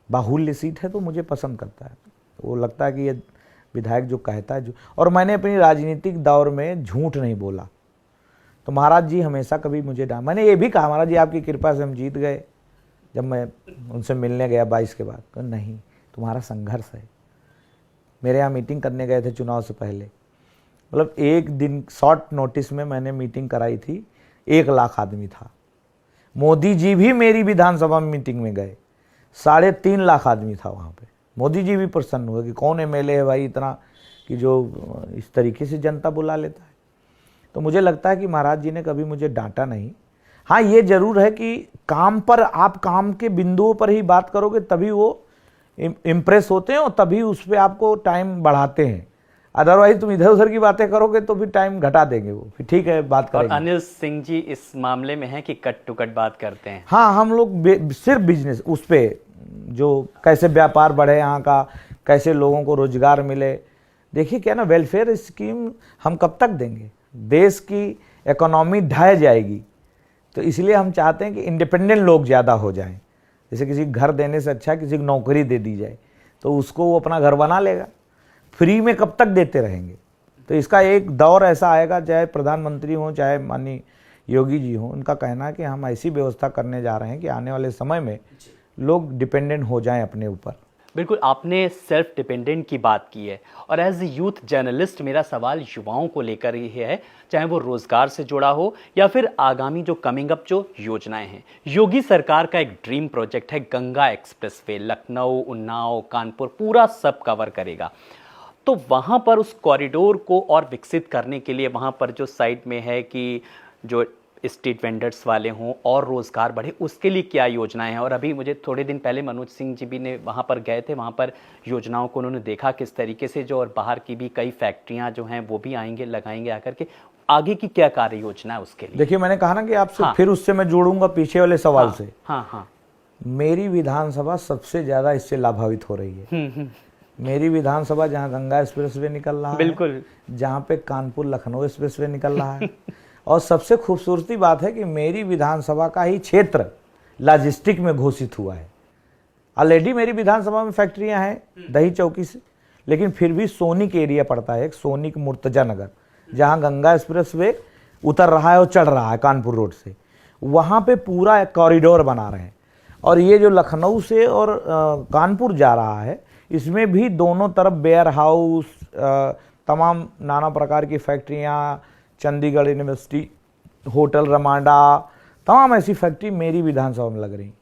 बाहुल्य सीट है तो मुझे पसंद करता है। वो लगता है कि ये विधायक जो कहता है, जो, और मैंने अपनी राजनीतिक दौर में झूठ नहीं बोला, तो महाराज जी हमेशा कभी मुझे मैंने ये भी कहा महाराज जी आपकी कृपा से हम जीत गए, जब मैं उनसे मिलने गया 22 के बाद। तो नहीं, तुम्हारा संघर्ष है। मेरे यहाँ मीटिंग करने गए थे चुनाव से पहले, मतलब एक दिन शॉर्ट नोटिस में मैंने मीटिंग कराई थी, 1 लाख आदमी था। मोदी जी भी मेरी विधानसभा में मीटिंग में गए, 3.5 लाख आदमी था वहाँ पे। मोदी जी भी प्रसन्न हुए कि कौन एमएलए है भाई इतना, कि जो इस तरीके से जनता बुला लेता है। तो मुझे लगता है कि महाराज जी ने कभी मुझे डांटा नहीं। हाँ, ये जरूर है कि काम पर, आप काम के बिंदुओं पर ही बात करोगे तभी वो इम्प्रेस होते हैं और तभी उस पर आपको टाइम बढ़ाते हैं। अदरवाइज तुम इधर उधर की बातें करोगे तो फिर टाइम घटा देंगे वो, फिर ठीक है बात करेंगे। और अनिल सिंह जी इस मामले में है कि कट टू कट बात करते हैं। हाँ, हम लोग सिर्फ बिजनेस उस पे, जो कैसे व्यापार बढ़े यहाँ का, कैसे लोगों को रोजगार मिले। देखिए क्या ना, वेलफेयर स्कीम हम कब तक देंगे, देश की इकोनॉमी ढह जाएगी। तो इसलिए हम चाहते हैं कि इंडिपेंडेंट लोग ज़्यादा हो जाएं। जैसे किसी घर देने से अच्छा किसी को नौकरी दे दी जाए, तो उसको वो अपना घर बना लेगा। फ्री में कब तक देते रहेंगे? तो इसका एक दौर ऐसा आएगा, चाहे प्रधानमंत्री हों चाहे माननीय योगी जी हों, उनका कहना है कि हम ऐसी व्यवस्था करने जा रहे हैं कि आने वाले समय में लोग डिपेंडेंट हो जाएं अपने ऊपर। बिल्कुल, आपने सेल्फ डिपेंडेंट की बात की है, और एज ए यूथ जर्नलिस्ट मेरा सवाल युवाओं को लेकर ही है, चाहे वो रोजगार से जुड़ा हो या फिर आगामी जो कमिंग अप जो योजनाएं हैं। योगी सरकार का एक ड्रीम प्रोजेक्ट है गंगा एक्सप्रेसवे, लखनऊ, उन्नाव, कानपुर पूरा सब कवर करेगा। तो वहाँ पर उस कॉरिडोर को और विकसित करने के लिए वहाँ पर जो साइड में है कि जो स्ट्रीट वेंडर्स वाले हों और रोज़गार बढ़े, उसके लिए क्या योजनाएं हैं? और अभी मुझे थोड़े दिन पहले मनोज सिंह जी भी ने वहाँ पर गए थे, वहाँ पर योजनाओं को उन्होंने देखा किस तरीके से, जो और बाहर की भी कई फैक्ट्रियाँ जो हैं वो भी आएंगे, लगाएंगे आकर के। आगे की क्या कार्य योजना है उसके लिए? देखिए, मैंने कहा ना कि आपसे फिर उससे मैं जोड़ूंगा पीछे वाले सवाल से। हाँ, मेरी विधानसभा सबसे ज्यादा इससे लाभान्वित हो रही है। मेरी विधानसभा जहाँ गंगा एक्सप्रेसवे निकल रहा है, बिल्कुल, जहाँ पे कानपुर लखनऊ एक्सप्रेसवे निकल रहा है और सबसे खूबसूरती बात है कि मेरी विधानसभा का ही क्षेत्र लॉजिस्टिक में घोषित हुआ है। ऑलरेडी मेरी विधानसभा में फैक्ट्रियां हैं दही चौकी से, लेकिन फिर भी सोनिक एरिया पड़ता है, एक सोनिक मुर्तजा नगर, जहां गंगा एक्सप्रेसवे उतर रहा है और चढ़ रहा है कानपुर रोड से, वहां पे पूरा एक कॉरिडोर बना रहे हैं। और ये जो लखनऊ से और कानपुर जा रहा है, इसमें भी दोनों तरफ वेयर हाउस, तमाम नाना प्रकार की फैक्ट्रियाँ, चंडीगढ़ यूनिवर्सिटी, होटल रमांडा, तमाम ऐसी फैक्ट्री मेरी विधानसभा में लग रही।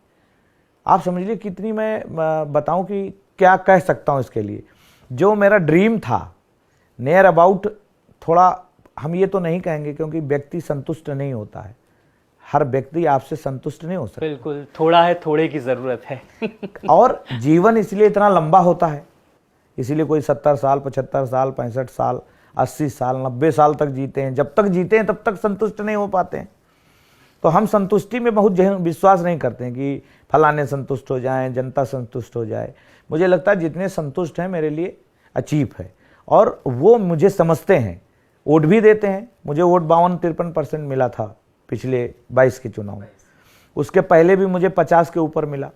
आप समझ लीजिए कितनी, मैं बताऊं कि क्या कह सकता हूँ इसके लिए, जो मेरा ड्रीम था नियर अबाउट, थोड़ा हम ये तो नहीं कहेंगे क्योंकि व्यक्ति संतुष्ट नहीं होता है, हर व्यक्ति आपसे संतुष्ट नहीं हो सकता। बिल्कुल, थोड़ा है, थोड़े की जरूरत है। और जीवन इसलिए इतना लंबा होता है, इसीलिए कोई 70 साल 75 साल 65 साल 80 साल 90 साल तक जीते हैं। जब तक जीते हैं तब तक संतुष्ट नहीं हो पाते हैं। तो हम संतुष्टि में बहुत विश्वास नहीं करते हैं कि फलाने संतुष्ट हो जाएं, जनता संतुष्ट हो जाए। मुझे लगता है जितने संतुष्ट हैं मेरे लिए अचीव है, और वो मुझे समझते हैं, वोट भी देते हैं। मुझे वोट 52-53% मिला था पिछले 22 के चुनाव में, उसके पहले भी मुझे 50 के ऊपर मिला।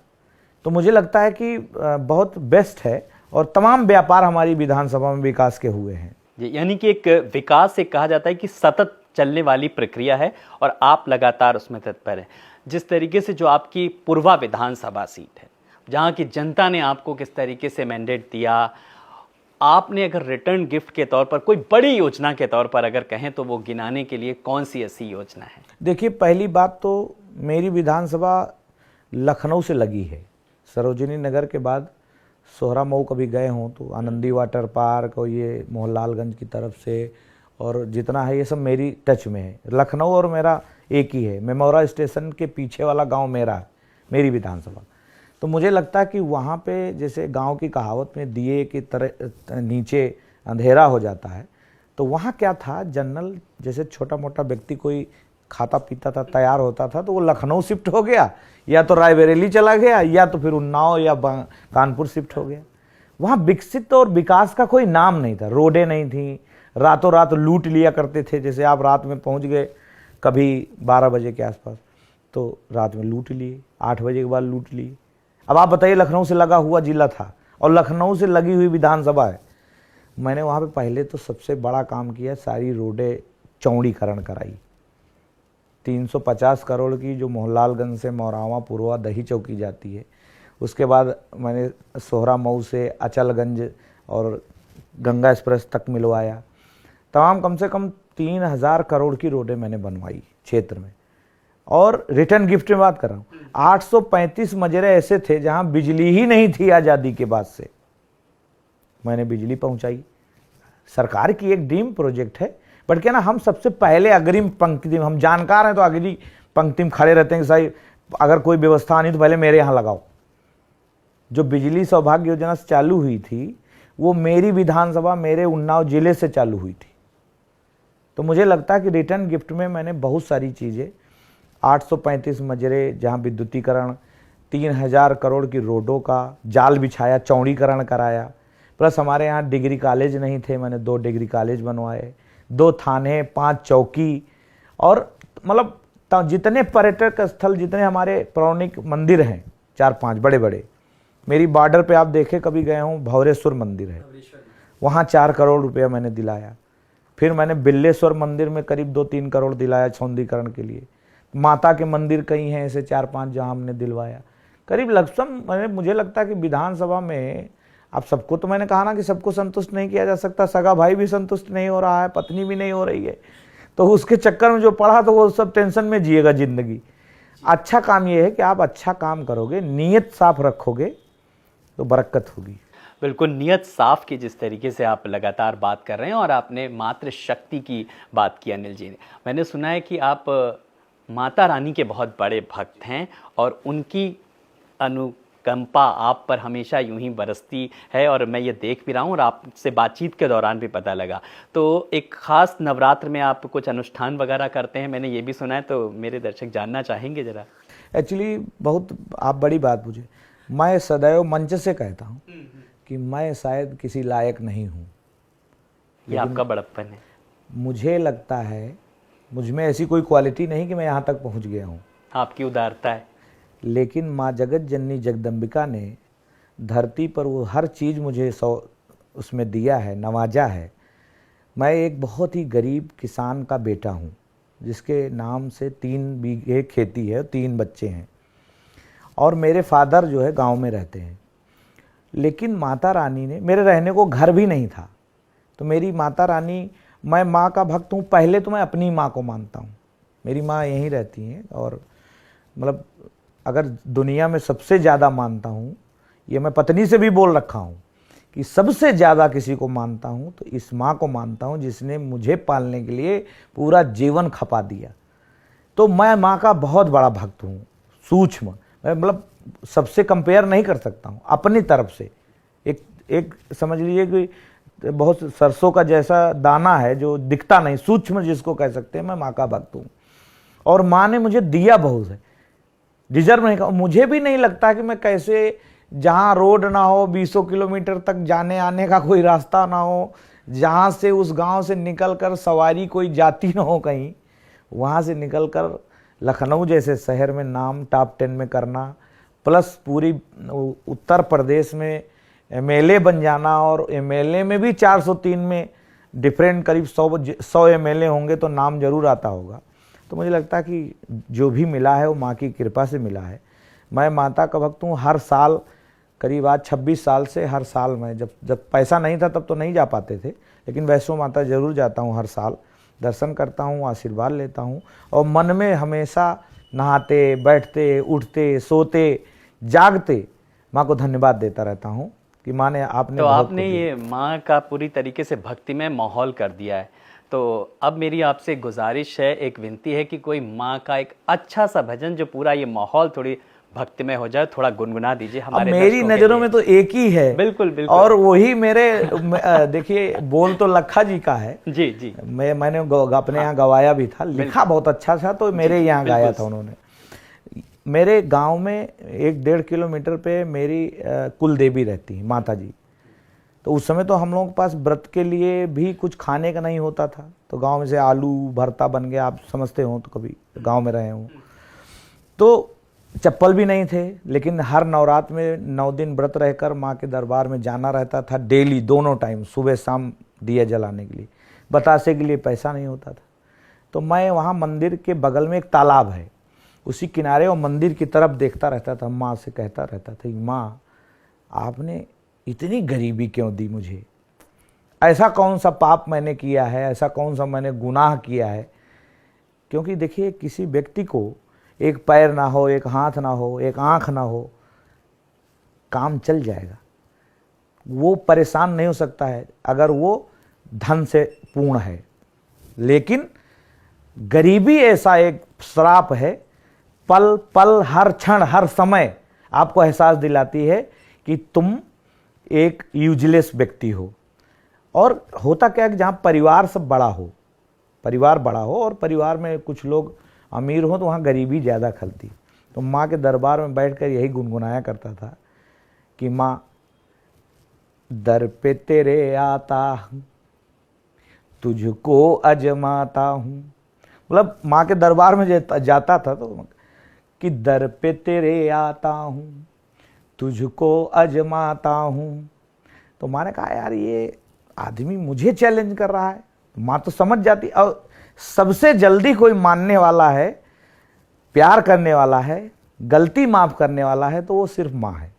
तो मुझे लगता है कि बहुत बेस्ट है, और तमाम व्यापार हमारी विधानसभा में विकास के हुए हैं। यानी कि एक विकास से कहा जाता है कि सतत चलने वाली प्रक्रिया है और आप लगातार उसमें तत्पर हैं। जिस तरीके से जो आपकी पूर्वा विधानसभा सीट है, जहां की जनता ने आपको किस तरीके से मैंडेट दिया, आपने अगर रिटर्न गिफ्ट के तौर पर कोई बड़ी योजना के तौर पर अगर कहें तो वो गिनाने के लिए कौन सी ऐसी योजना है? देखिए, पहली बात तो मेरी विधानसभा लखनऊ से लगी है। सरोजिनी नगर के बाद सोहरा मऊ कभी गए हों तो आनंदी वाटर पार्क और ये मोहनलालगंज की तरफ से और जितना है ये सब मेरी टच में है। लखनऊ और मेरा एक ही है, मेमोरा स्टेशन के पीछे वाला गांव मेरा है, मेरी विधानसभा। तो मुझे लगता है कि वहाँ पे जैसे गांव की कहावत में दिए की तरह नीचे अंधेरा हो जाता है, तो वहाँ क्या था, जनरल जैसे छोटा मोटा व्यक्ति कोई खाता पीता था, तैयार होता था, तो वो लखनऊ शिफ्ट हो गया, या तो रायबरेली चला गया, या तो फिर उन्नाव या कानपुर शिफ्ट हो गया। वहाँ विकसित और विकास का कोई नाम नहीं था, रोडें नहीं थी, रातों रात लूट लिया करते थे। जैसे आप रात में पहुँच गए कभी 12 बजे के आसपास, तो रात में लूट लिए, 8 बजे के बाद लूट लिए। अब आप बताइए, लखनऊ से लगा हुआ जिला था और लखनऊ से लगी हुई विधानसभा है। मैंने वहाँ पे पहले तो सबसे बड़ा काम किया, सारी रोडें चौड़ीकरण कराई। 350 करोड़ की जो मोहनलालगंज से मौरावा पुरवा दही चौकी जाती है, उसके बाद मैंने सोहरा मऊ से अचलगंज और गंगा एक्सप्रेस तक मिलवाया। तमाम कम से कम 3000 करोड़ की रोडें मैंने बनवाई क्षेत्र में। और रिटर्न गिफ्ट में बात कर रहा हूँ, 835 मजरे ऐसे थे जहाँ बिजली ही नहीं थी आज़ादी के बाद से, मैंने बिजली पहुँचाई। सरकार की एक ड्रीम प्रोजेक्ट है, बट क्या ना, हम सबसे पहले अग्रिम पंक्ति में, हम जानकार हैं तो अगली पंक्ति में खड़े रहते हैं कि साहब अगर कोई व्यवस्था नहीं तो पहले मेरे यहाँ लगाओ। जो बिजली सौभाग्य योजना से चालू हुई थी वो मेरी विधानसभा, मेरे उन्नाव जिले से चालू हुई थी। तो मुझे लगता है कि रिटर्न गिफ्ट में मैंने बहुत सारी चीज़ें, 835 मजरे जहाँ विद्युतीकरण, 3000 करोड़ की रोडों का जाल बिछाया, चौड़ीकरण कराया, प्लस हमारे यहाँ डिग्री कॉलेज नहीं थे, मैंने 2 डिग्री कॉलेज बनवाए, 2 थाने, 5 चौकी, और मतलब जितने पर्यटक स्थल, जितने हमारे पौराणिक मंदिर हैं 4-5 बड़े बड़े, मेरी बॉर्डर पे आप देखे कभी गए हों, भौरेश्वर मंदिर है, वहाँ 4 करोड़ रुपया मैंने दिलाया। फिर मैंने बिल्लेश्वर मंदिर में करीब 2-3 करोड़ दिलाया सौंदर्यीकरण के लिए। माता के मंदिर कई हैं ऐसे 4-5 जहाँ हमने दिलवाया। करीब लगभग मुझे लगता है कि विधानसभा में, अब सबको तो मैंने कहा ना कि सबको संतुष्ट नहीं किया जा सकता, सगा भाई भी संतुष्ट नहीं हो रहा है, पत्नी भी नहीं हो रही है, तो उसके चक्कर में जो पढ़ा तो वो सब टेंशन में जिएगा जिंदगी। अच्छा काम ये है कि आप अच्छा काम करोगे, नीयत साफ रखोगे तो बरकत होगी। बिल्कुल, नियत साफ की जिस तरीके से आप लगातार बात कर रहे हैं, और आपने मातृ शक्ति की बात की अनिल जी ने, मैंने सुना है कि आप माता रानी के बहुत बड़े भक्त हैं और उनकी अनुकंपा आप पर हमेशा यूं ही बरसती है, और मैं ये देख भी रहा हूँ और आपसे बातचीत के दौरान भी पता लगा। तो एक ख़ास नवरात्र में आप कुछ अनुष्ठान वगैरह करते हैं, मैंने ये भी सुना है, तो मेरे दर्शक जानना चाहेंगे ज़रा। एक्चुअली बहुत आप बड़ी बात पूछे, मैं सदैव मंच से कहता हूँ कि मैं शायद किसी लायक नहीं हूँ, ये आपका बड़प्पन है। मुझे लगता है मुझ में ऐसी कोई क्वालिटी नहीं कि मैं यहाँ तक पहुँच गया हूँ, आपकी उदारता है। लेकिन माँ जगत जननी जगदम्बिका ने धरती पर वो हर चीज़ मुझे उसमें दिया है, नवाजा है। मैं एक बहुत ही गरीब किसान का बेटा हूँ जिसके नाम से 3 बीघे खेती है, 3 बच्चे हैं, और मेरे फादर जो है गांव में रहते हैं। लेकिन माता रानी ने, मेरे रहने को घर भी नहीं था, तो मेरी माता रानी, मैं माँ का भक्त हूँ। पहले तो मैं अपनी माँ को मानता हूँ, मेरी माँ यहीं रहती हैं, और मतलब अगर दुनिया में सबसे ज़्यादा मानता हूँ ये मैं पत्नी से भी बोल रखा हूँ कि सबसे ज़्यादा किसी को मानता हूँ तो इस माँ को मानता हूँ जिसने मुझे पालने के लिए पूरा जीवन खपा दिया। तो मैं माँ का बहुत बड़ा भक्त हूँ, सूक्ष्म, मैं मतलब सबसे कंपेयर नहीं कर सकता हूँ अपनी तरफ से। एक समझ लीजिए कि बहुत सरसों का जैसा दाना है जो दिखता नहीं, सूक्ष्म जिसको कह सकते हैं, मैं माँ का भक्त हूँ। और माँ ने मुझे दिया बहुत है, डिजर्व नहीं। मुझे भी नहीं लगता कि मैं कैसे, जहाँ रोड ना हो, 20 किलोमीटर तक जाने आने का कोई रास्ता ना हो, जहाँ से उस गांव से निकलकर सवारी कोई जाती ना हो कहीं, वहाँ से निकलकर लखनऊ जैसे शहर में नाम टॉप 10 में करना, प्लस पूरी उत्तर प्रदेश में एमएलए बन जाना, और एमएलए में भी 403 में डिफरेंट करीब 100 एमएलए होंगे तो नाम जरूर आता होगा। तो मुझे लगता है कि जो भी मिला है वो माँ की कृपा से मिला है। मैं माता का भक्त हूँ। हर साल करीब आज 26 साल से हर साल मैं जब पैसा नहीं था तब तो नहीं जा पाते थे, लेकिन वैष्णो माता जरूर जाता हूँ। हर साल दर्शन करता हूँ, आशीर्वाद लेता हूँ, और मन में हमेशा नहाते बैठते उठते सोते जागते माँ को धन्यवाद देता रहता हूँ कि माँ ने आपने तो बहुत आपने ये माँ का पूरी तरीके से भक्तिमय माहौल कर दिया है। तो अब मेरी आपसे एक गुजारिश है, एक विनती है कि कोई माँ का एक अच्छा सा भजन जो पूरा ये माहौल थोड़ी भक्तिमय हो जाए, थोड़ा गुनगुना दीजिए हमारे मेरी नजरों में तो एक ही है। बिल्कुल बिल्कुल। और वही मेरे देखिए बोल तो लखा जी का है। जी जी। मैंने अपने यहाँ गवाया भी था, लिखा बहुत अच्छा था, तो मेरे यहाँ गाया था उन्होंने। मेरे गांव में 1-1.5 किलोमीटर पे मेरी कुल देवी रहती है, माता जी। तो उस समय तो हम लोगों के पास व्रत के लिए भी कुछ खाने का नहीं होता था, तो गांव में से आलू भरता बन गया, आप समझते हो तो कभी गांव में रहे हो। तो चप्पल भी नहीं थे, लेकिन हर नवरात्र में 9 दिन व्रत रहकर माँ के दरबार में जाना रहता था डेली, दोनों टाइम, सुबह शाम दिया जलाने के लिए। बतासे के लिए पैसा नहीं होता था, तो मैं वहाँ मंदिर के बगल में एक तालाब है, उसी किनारे और मंदिर की तरफ देखता रहता था। माँ से कहता रहता था कि माँ आपने इतनी गरीबी क्यों दी मुझे, ऐसा कौन सा पाप मैंने किया है, ऐसा कौन सा मैंने गुनाह किया है। क्योंकि देखिए किसी व्यक्ति को एक पैर ना हो, एक हाथ ना हो, एक आँख ना हो, काम चल जाएगा, वो परेशान नहीं हो सकता है अगर वो धन से पूर्ण है। लेकिन गरीबी ऐसा एक श्राप है, पल पल हर क्षण हर समय आपको एहसास दिलाती है कि तुम एक यूजलेस व्यक्ति हो। और होता क्या है कि जहाँ परिवार सब बड़ा हो, परिवार बड़ा हो और परिवार में कुछ लोग अमीर हो, तो वहाँ गरीबी ज़्यादा खलती। तो माँ के दरबार में बैठकर यही गुनगुनाया करता था कि माँ दर पे तेरे आता हूँ, तुझको अजमाता हूँ। मतलब माँ के दरबार में जाता था तो कि दर पे तेरे आता हूँ, तुझको अजमाता हूँ। तो माँ ने कहा यार ये आदमी मुझे चैलेंज कर रहा है। माँ तो समझ जाती, और सबसे जल्दी कोई मानने वाला है, प्यार करने वाला है, गलती माफ करने वाला है, तो वो सिर्फ माँ है।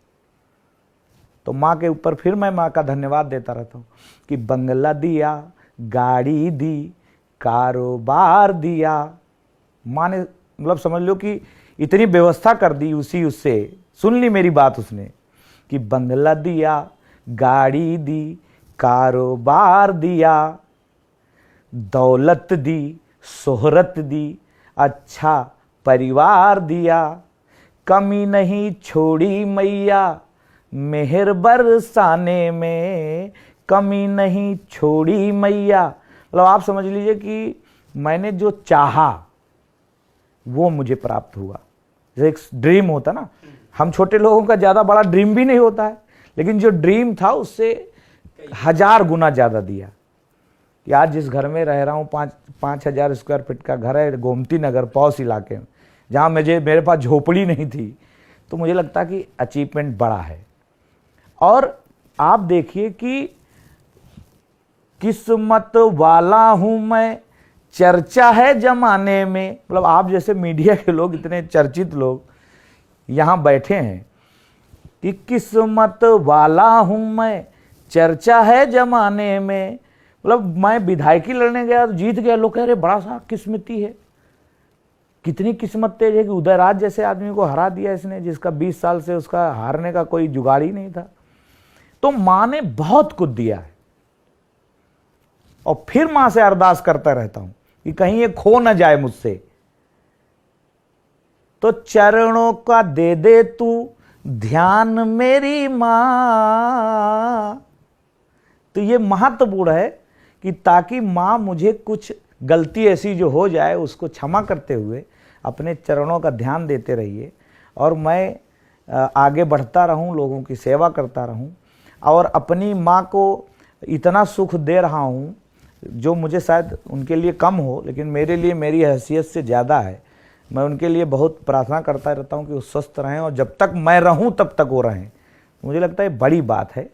तो माँ के ऊपर फिर मैं माँ का धन्यवाद देता रहता हूँ कि बंगला दिया, गाड़ी दी, कारोबार दिया। माँ ने मतलब समझ लो कि इतनी व्यवस्था कर दी उससे, सुन ली मेरी बात उसने, कि बंगला दिया, गाड़ी दी, कारोबार दिया, दौलत दी, शोहरत दी, अच्छा परिवार दिया, कमी नहीं छोड़ी मैया मेहर बरसाने में, कमी नहीं छोड़ी मैया। मतलब आप समझ लीजिए कि मैंने जो चाहा वो मुझे प्राप्त हुआ। जैसे एक ड्रीम होता ना, हम छोटे लोगों का ज़्यादा बड़ा ड्रीम भी नहीं होता है, लेकिन जो ड्रीम था उससे 1000 गुना ज़्यादा दिया। कि आज जिस घर में रह रहा हूँ 5,000 स्क्वायर फीट का घर है, गोमती नगर पौस इलाके में, जहाँ मेरे पास झोपड़ी नहीं थी, तो मुझे लगता कि अचीवमेंट बड़ा है। और आप देखिए कि किस्मत वाला हूँ मैं, चर्चा है जमाने में। मतलब आप जैसे मीडिया के लोग, इतने चर्चित लोग यहाँ बैठे हैं कि किस्मत वाला हूँ मैं, चर्चा है जमाने में। मतलब मैं विधायकी लड़ने गया तो जीत गया, लोग कह रहे बड़ा सा किस्मती है। कितनी किस्मत तेज है कि उदयराज जैसे आदमी को हरा दिया इसने, जिसका 20 साल से उसका हारने का कोई जुगाड़ ही नहीं था। तो मां ने बहुत कुछ दिया है और फिर मां से अरदास करता रहता हूं कि कहीं ये खो ना जाए मुझसे। तो चरणों का दे दे तू ध्यान मेरी मां। तो ये महत्वपूर्ण है कि ताकि मां मुझे कुछ गलती ऐसी जो हो जाए उसको क्षमा करते हुए अपने चरणों का ध्यान देते रहिए और मैं आगे बढ़ता रहूं, लोगों की सेवा करता रहूं और अपनी मां को इतना सुख दे रहा हूं जो मुझे शायद उनके लिए कम हो, लेकिन मेरे लिए मेरी हैसियत से ज़्यादा है। मैं उनके लिए बहुत प्रार्थना करता रहता हूं कि वो स्वस्थ रहें और जब तक मैं रहूं तब तक वो रहें। मुझे लगता है बड़ी बात है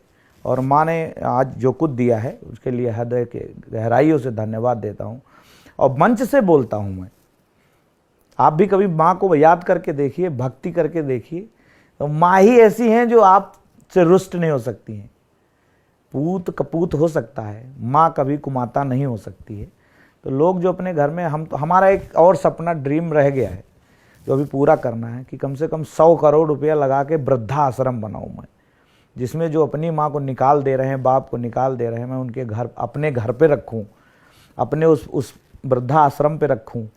और माँ ने आज जो कुछ दिया है उसके लिए हृदय के गहराइयों से धन्यवाद देता हूँ और मंच से बोलता हूँ मैं। आप भी कभी माँ को याद करके देखिए, भक्ति करके देखिए, तो माँ ही ऐसी हैं जो आपसे रुष्ट नहीं हो सकती हैं। पूत कपूत हो सकता है, माँ कभी कुमाता नहीं हो सकती है। तो लोग जो अपने घर में हमारा एक और सपना ड्रीम रह गया है जो अभी पूरा करना है कि कम से कम 100 करोड़ रुपया लगा के वृद्धाश्रम बनाऊँ मैं, जिसमें जो अपनी माँ को निकाल दे रहे हैं, बाप को निकाल दे रहे हैं, मैं उनके घर अपने घर पे रखूँ, अपने उस वृद्धाश्रम पे रखूँ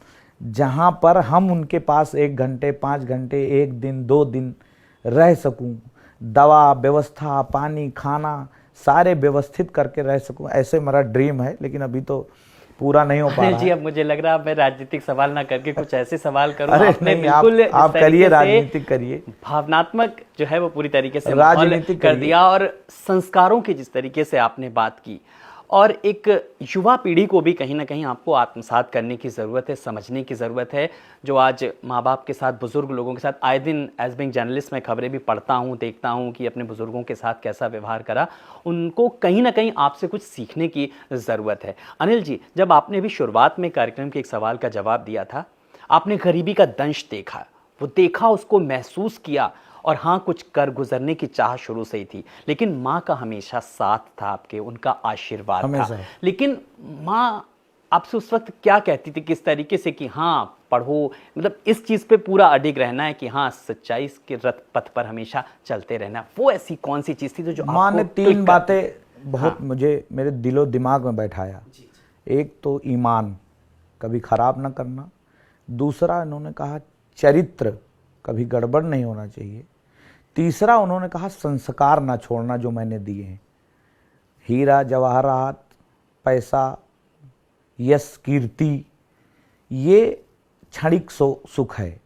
जहाँ पर हम उनके पास 1 घंटे 5 घंटे 1 दिन 2 दिन रह सकूँ, दवा व्यवस्था पानी खाना सारे व्यवस्थित करके रह सकूँ। ऐसे मेरा ड्रीम है, लेकिन अभी तो पूरा नहीं हो पा रहा जी, है। अब मुझे लग रहा है मैं राजनीतिक सवाल ना करके कुछ ऐसे सवाल करूं। अरे आपने नहीं, बिल्कुल आप इस करिए, तरीके से राजनीतिक करिए, भावनात्मक जो है वो पूरी तरीके से राजनीतिक कर करिए। दिया और संस्कारों की जिस तरीके से आपने बात की और एक युवा पीढ़ी को भी कहीं ना कहीं आपको आत्मसात करने की ज़रूरत है, समझने की ज़रूरत है। जो आज माँ बाप के साथ, बुज़ुर्ग लोगों के साथ, आए दिन एज बिंग जर्नलिस्ट मैं खबरें भी पढ़ता हूँ, देखता हूँ कि अपने बुज़ुर्गों के साथ कैसा व्यवहार करा, उनको कहीं ना कहीं आपसे कुछ सीखने की ज़रूरत है। अनिल जी, जब आपने भी शुरुआत में कार्यक्रम के एक सवाल का जवाब दिया था, आपने गरीबी का दंश देखा, वो देखा, उसको महसूस किया और हाँ, कुछ कर गुजरने की चाह शुरू से ही थी, लेकिन माँ का हमेशा साथ था आपके, उनका आशीर्वाद था। लेकिन माँ आपसे उस वक्त क्या कहती थी, किस तरीके से कि हाँ पढ़ो, मतलब इस चीज़ पे पूरा अडिग रहना है कि हाँ सच्चाई के रथ पथ पर हमेशा चलते रहना, वो ऐसी कौन सी चीज़ थी जो माँ ने 3 बातें बहुत मुझे मेरे दिलो दिमाग में बैठाया। एक तो ईमान कभी खराब ना करना, दूसरा इन्होंने कहा चरित्र कभी गड़बड़ नहीं होना चाहिए, तीसरा उन्होंने कहा संस्कार ना छोड़ना जो मैंने दिए हैं। हीरा जवाहरात, पैसा, यश, कीर्ति, ये क्षणिक सुख है,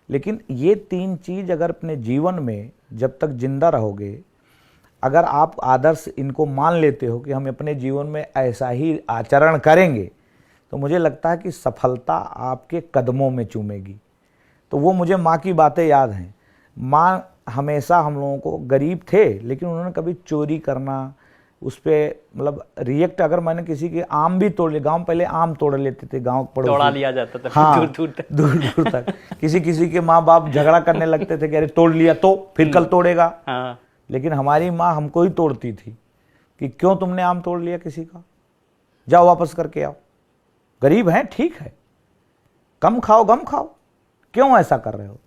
लेकिन ये 3 चीज़ अगर अपने जीवन में जब तक जिंदा रहोगे, अगर आप आदर्श इनको मान लेते हो कि हम अपने जीवन में ऐसा ही आचरण करेंगे, तो मुझे लगता है कि सफलता आपके कदमों में चूमेगी। तो वो मुझे माँ की बातें याद हैं। माँ हमेशा हम लोगों को, गरीब थे लेकिन उन्होंने कभी चोरी करना, उस पर मतलब रिएक्ट, अगर मैंने किसी के आम भी तोड़ लिए, गांव पहले आम तोड़ लेते थे, गांव पड़ोसी तोड़ा लिया जाता था, हाँ, दूर दूर तक, दूर दूर तक किसी के माँ बाप झगड़ा करने लगते थे कि अरे तोड़ लिया तो फिर कल तोड़ेगा। हाँ। लेकिन हमारी माँ हमको ही तोड़ती थी कि क्यों तुमने आम तोड़ लिया किसी का, जाओ वापस करके आओ, गरीब हैं ठीक है, कम खाओ गम खाओ, क्यों ऐसा कर रहे हो।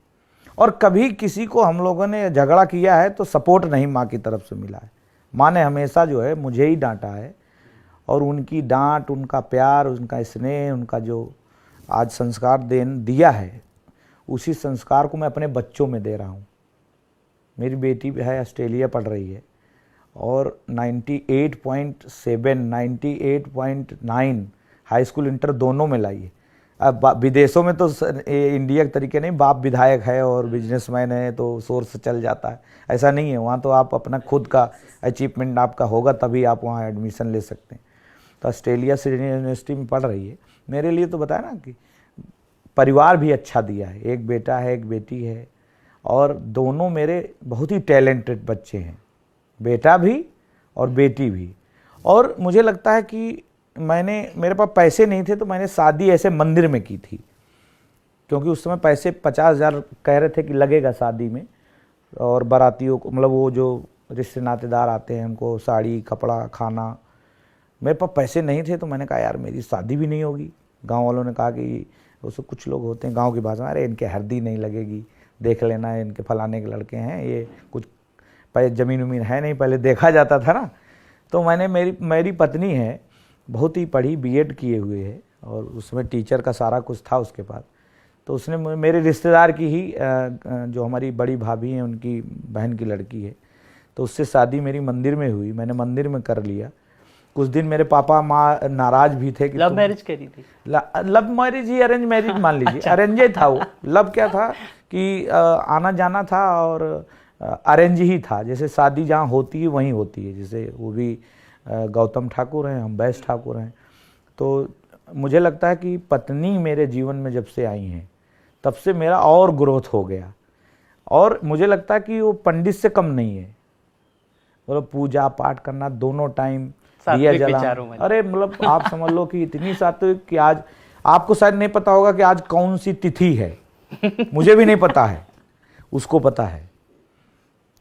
और कभी किसी को हम लोगों ने झगड़ा किया है तो सपोर्ट नहीं माँ की तरफ से मिला है। माँ ने हमेशा जो है मुझे ही डांटा है और उनकी डांट, उनका प्यार, उनका स्नेह, उनका जो आज संस्कार दिया है, उसी संस्कार को मैं अपने बच्चों में दे रहा हूँ। मेरी बेटी है, ऑस्ट्रेलिया पढ़ रही है और 98.7 98.9 हाई स्कूल इंटर दोनों में लाई है। अब विदेशों में तो इंडिया के तरीके नहीं, बाप विधायक है और बिजनेसमैन है तो सोर्स चल जाता है, ऐसा नहीं है। वहाँ तो आप अपना खुद का अचीवमेंट आपका होगा तभी आप वहाँ एडमिशन ले सकते हैं। तो ऑस्ट्रेलिया सिडनी यूनिवर्सिटी में पढ़ रही है। मेरे लिए तो बताया ना कि परिवार भी अच्छा दिया है, एक बेटा है एक बेटी है और दोनों मेरे बहुत ही टैलेंटेड बच्चे हैं, बेटा भी और बेटी भी। और मुझे लगता है कि मेरे पास पैसे नहीं थे तो मैंने शादी ऐसे मंदिर में की थी, क्योंकि उस समय पैसे 50,000 कह रहे थे कि लगेगा शादी में, और बारातियों को, मतलब वो जो रिश्ते नातेदार आते हैं उनको साड़ी कपड़ा खाना। मेरे पास पैसे नहीं थे तो मैंने कहा यार मेरी शादी भी नहीं होगी। गांव वालों ने कहा कि उससे कुछ लोग होते हैं गांव की भाषा में, अरे इनके हल्दी नहीं लगेगी, देख लेना है, इनके फलाने के लड़के हैं, ये कुछ पहले ज़मीन उमीन है नहीं, पहले देखा जाता था ना। तो मैंने मेरी पत्नी है, बहुत ही पढ़ी, बीएड किए हुए है, और उसमें टीचर का सारा कुछ था उसके पास। तो उसने मेरे रिश्तेदार की ही जो हमारी बड़ी भाभी हैं उनकी बहन की लड़की है, तो उससे शादी मेरी मंदिर में हुई, मैंने मंदिर में कर लिया। कुछ दिन मेरे पापा माँ नाराज भी थे कि लव मैरिज करी थी? लव मैरिज ही, अरेंज मैरिज मान लीजिए। अच्छा। अरेंज ही था वो। लव क्या था कि आना जाना था, और अरेंज ही था, जैसे शादी जहाँ होती है वहीं होती है। जैसे वो भी गौतम ठाकुर हैं, हम बैस ठाकुर हैं। तो मुझे लगता है कि पत्नी मेरे जीवन में जब से आई हैं तब से मेरा और ग्रोथ हो गया। और मुझे लगता है कि वो पंडित से कम नहीं है, मतलब पूजा पाठ करना दोनों टाइम, दिया जलाना, अरे मतलब आप समझ लो कि इतनी सात्विक कि आज आपको शायद नहीं पता होगा कि आज कौन सी तिथि है। मुझे भी नहीं पता है, उसको पता है।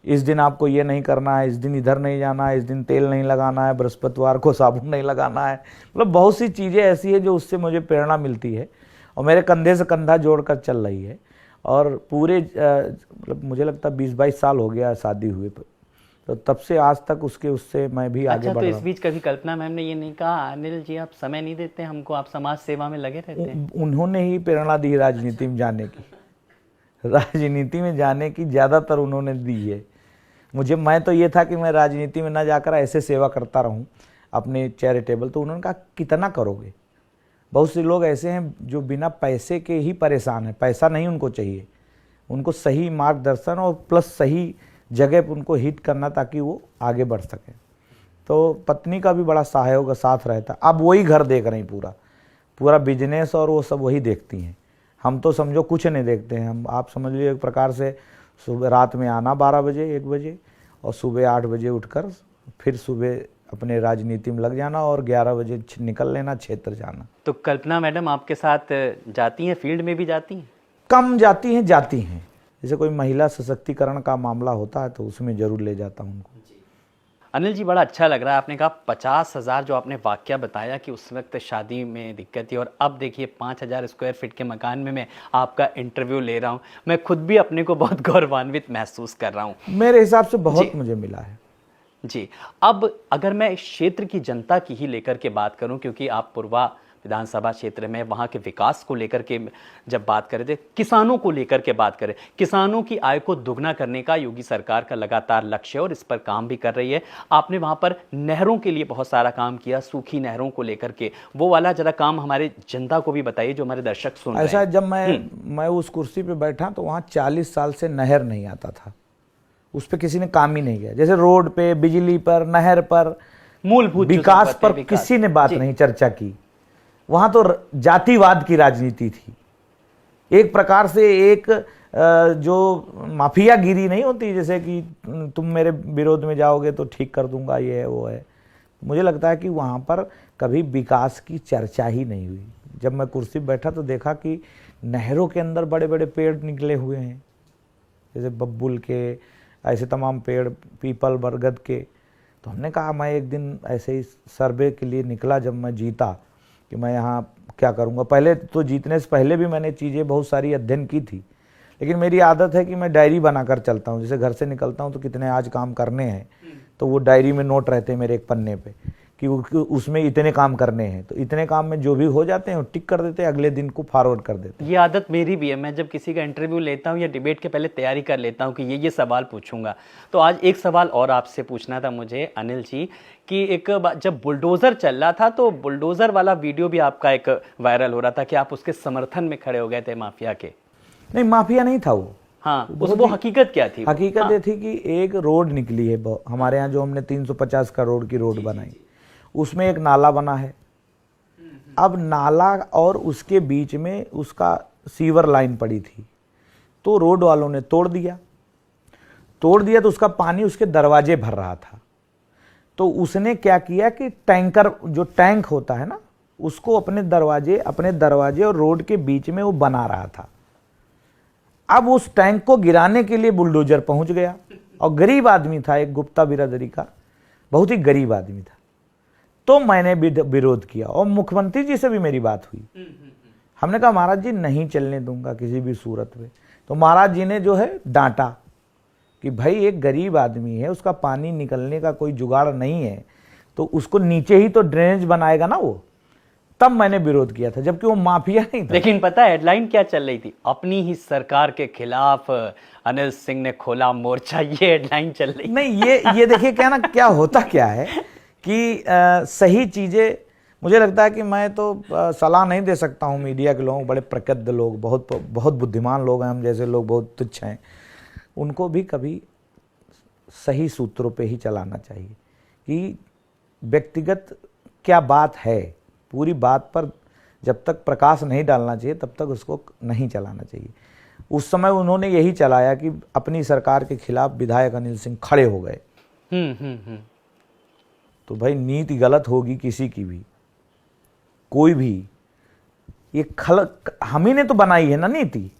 इस दिन आपको ये नहीं करना है, इस दिन इधर नहीं जाना है, इस दिन तेल नहीं लगाना है, बृहस्पतिवार को साबुन नहीं लगाना है। मतलब बहुत सी चीज़ें ऐसी है जो उससे मुझे प्रेरणा मिलती है, और मेरे कंधे से कंधा जोड़कर चल रही है। और पूरे मतलब मुझे लगता है 20-22 साल हो गया शादी हुए, तो तब से आज तक उससे मैं भी आगे बढ़ रहा हूँ। तो इस बीच कभी कल्पना मैम ने ये नहीं कहा, अनिल जी आप समय नहीं देते हमको, आप समाज सेवा में लगे रहते हैं? उन्होंने ही प्रेरणा दी राजनीति में जाने की। राजनीति में जाने की ज़्यादातर उन्होंने दी है मुझे। मैं तो ये था कि मैं राजनीति में ना जाकर ऐसे सेवा करता रहूँ अपने चैरिटेबल। तो उन्होंने कहा कितना करोगे। बहुत से लोग ऐसे हैं जो बिना पैसे के ही परेशान हैं, पैसा नहीं उनको चाहिए, उनको सही मार्गदर्शन और प्लस सही जगह पर उनको हिट करना ताकि वो आगे बढ़ सकें। तो पत्नी का भी बड़ा सहयोग साथ रहता। अब वही घर देख रही, पूरा बिजनेस और वो सब वही देखती हैं। हम तो समझो कुछ नहीं देखते हैं। हम आप समझ लीजिए एक प्रकार से सुबह रात में आना 12 बजे 1 बजे, और सुबह 8 बजे उठकर फिर सुबह अपने राजनीति में लग जाना, और 11 बजे निकल लेना, क्षेत्र जाना। तो कल्पना मैडम आपके साथ जाती हैं, फील्ड में भी जाती हैं? कम जाती हैं। जैसे कोई महिला सशक्तिकरण का मामला होता है तो उसमें जरूर ले जाता हूँ उनको। अनिल जी बड़ा अच्छा लग रहा है, आपने कहा 50,000 जो आपने वाकया बताया कि उस वक्त शादी में दिक्कत थी, और अब देखिए 5,000 स्क्वायर फीट के मकान में मैं आपका इंटरव्यू ले रहा हूँ। मैं खुद भी अपने को बहुत गौरवान्वित महसूस कर रहा हूँ। मेरे हिसाब से बहुत मुझे मिला है जी। अब अगर मैं इस क्षेत्र की जनता की ही लेकर के बात करूं, क्योंकि आप पूर्वा विधानसभा क्षेत्र में वहां के विकास को लेकर के जब बात कर रहे थे, किसानों को लेकर के बात करें, किसानों की आय को दुगना करने का योगी सरकार का लगातार लक्ष्य है और इस पर काम भी कर रही है। आपने वहां पर नहरों के लिए बहुत सारा काम किया, सूखी नहरों को लेकर के, वो वाला जरा काम हमारे जनता को भी बताइए जो हमारे दर्शक सुन रहे हैं। ऐसा जब मैं उस कुर्सी पे बैठा तो वहां 40 साल से नहर नहीं आता था, उस पर किसी ने काम ही नहीं किया। जैसे रोड पे, बिजली पर, नहर पर, मूलभूत विकास पर किसी ने बात नहीं चर्चा की। वहां तो जातिवाद की राजनीति थी, एक प्रकार से एक जो माफियागिरी नहीं होती, जैसे कि तुम मेरे विरोध में जाओगे तो ठीक कर दूंगा, ये है वो है। मुझे लगता है कि वहां पर कभी विकास की चर्चा ही नहीं हुई। जब मैं कुर्सी पर बैठा तो देखा कि नहरों के अंदर बड़े बड़े पेड़ निकले हुए हैं, जैसे बबुल के, ऐसे तमाम पेड़, पीपल, बरगद के। तो हमने कहा मैं एक दिन ऐसे ही सर्वे के लिए निकला जब मैं जीता कि मैं यहाँ क्या करूँगा। पहले तो जीतने से पहले भी मैंने चीज़ें बहुत सारी अध्ययन की थी, लेकिन मेरी आदत है कि मैं डायरी बनाकर चलता हूँ। जैसे घर से निकलता हूँ तो कितने आज काम करने हैं, तो वो डायरी में नोट रहते हैं मेरे एक पन्ने पे कि उसमें इतने काम करने हैं, तो इतने काम में जो भी हो जाते हैं वो टिक कर देते हैं, अगले दिन को फॉरवर्ड कर देते हैं। ये आदत मेरी भी है। मैं जब किसी का इंटरव्यू लेता हूँ या डिबेट के पहले तैयारी कर लेता हूँ कि ये सवाल पूछूंगा। तो आज एक सवाल और आपसे पूछना था मुझे अनिल जी, कि एक जब बुलडोजर चल रहा था तो बुलडोजर वाला वीडियो भी आपका एक वायरल हो रहा था कि आप उसके समर्थन में खड़े हो गए थे माफिया के। नहीं, माफिया नहीं था वो। हाँ, वो हकीकत क्या थी? हकीकत ये थी कि एक रोड निकली है हमारे यहाँ, जो हमने 350 करोड़ की रोड बनाई, उसमें एक नाला बना है। अब नाला और उसके बीच में उसका सीवर लाइन पड़ी थी, तो रोड वालों ने तोड़ दिया तो उसका पानी उसके दरवाजे भर रहा था। तो उसने क्या किया कि टैंकर, जो टैंक होता है ना, उसको अपने दरवाजे और रोड के बीच में वो बना रहा था। अब उस टैंक को गिराने के लिए बुलडोजर पहुंच गया, और गरीब आदमी था, एक गुप्ता बिरादरी का बहुत ही गरीब आदमी था। तो मैंने विरोध किया और मुख्यमंत्री जी से भी मेरी बात हुई हमने कहा महाराज जी नहीं चलने दूंगा किसी भी सूरत में। तो महाराज जी ने जो है डांटा कि भाई एक गरीब आदमी है, उसका पानी निकलने का कोई जुगाड़ नहीं है, तो उसको नीचे ही तो ड्रेनेज बनाएगा ना वो। तब मैंने विरोध किया था, जबकि वो माफिया नहीं था। लेकिन पता है हेडलाइन क्या चल रही थी? अपनी ही सरकार के खिलाफ अनिल सिंह ने खोला मोर्चा, ये हेडलाइन चल रही। नहीं, ये देखिए क्या ना, क्या होता क्या है कि सही चीजें, मुझे लगता है कि मैं तो सलाह नहीं दे सकता हूँ मीडिया के लोगों, बड़े प्रकृत लोग, बहुत बहुत बुद्धिमान लोग हैं, हम जैसे लोग बहुत तुच्छ हैं, उनको भी कभी सही सूत्रों पे ही चलाना चाहिए कि व्यक्तिगत क्या बात है, पूरी बात पर जब तक प्रकाश नहीं डालना चाहिए तब तक उसको नहीं चलाना चाहिए। उस समय उन्होंने यही चलाया कि अपनी सरकार के खिलाफ विधायक अनिल सिंह खड़े हो गए। तो भाई नीति गलत होगी किसी की भी, कोई भी, ये हम ही ने तो बनाई है ना नीति।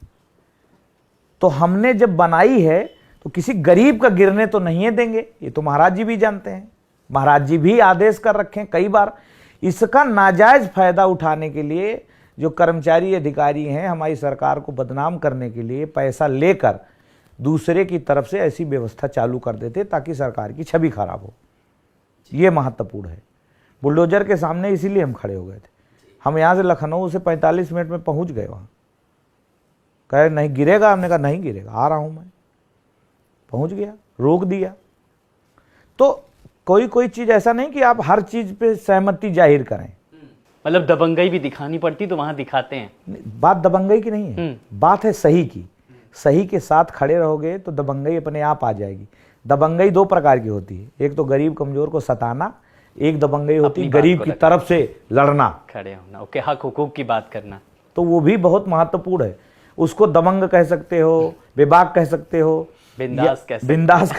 तो हमने जब बनाई है तो किसी गरीब का गिरने तो नहीं है देंगे, ये तो महाराज जी भी जानते हैं। महाराज जी भी आदेश कर रखे हैं कई बार। इसका नाजायज फायदा उठाने के लिए जो कर्मचारी अधिकारी हैं, हमारी सरकार को बदनाम करने के लिए पैसा लेकर दूसरे की तरफ से ऐसी व्यवस्था चालू कर देते ताकि सरकार की छवि खराब हो। ये महत्वपूर्ण है। बुलडोजर के सामने इसीलिए हम खड़े हो गए थे। हम यहाँ से लखनऊ से 45 मिनट में पहुँच गए वहाँ। कहे नहीं गिरेगा, हमने कहा नहीं गिरेगा, आ रहा हूँ मैं। पहुँच गया, रोक दिया। तो कोई चीज़ ऐसा नहीं कि आप हर चीज़ पे सहमति जाहिर करें। मतलब दबंगई भी दिखानी पड़ती तो वहाँ दिखाते हैं। बात दबंगई की नहीं है, बात है सही की। सही के साथ खड़े रहोगे तो दबंगई अपने आप आ जाएगी। दबंगई दो प्रकार की होती है, एक तो गरीब कमजोर को सताना, एक दबंगई होती है गरीब की तरफ से लड़ना, खड़े होना, ओके, हक हुकूक की बात करना। तो वो भी बहुत महत्वपूर्ण है। उसको दबंग कह सकते हो, बेबाक कह सकते हो, बिंदास कह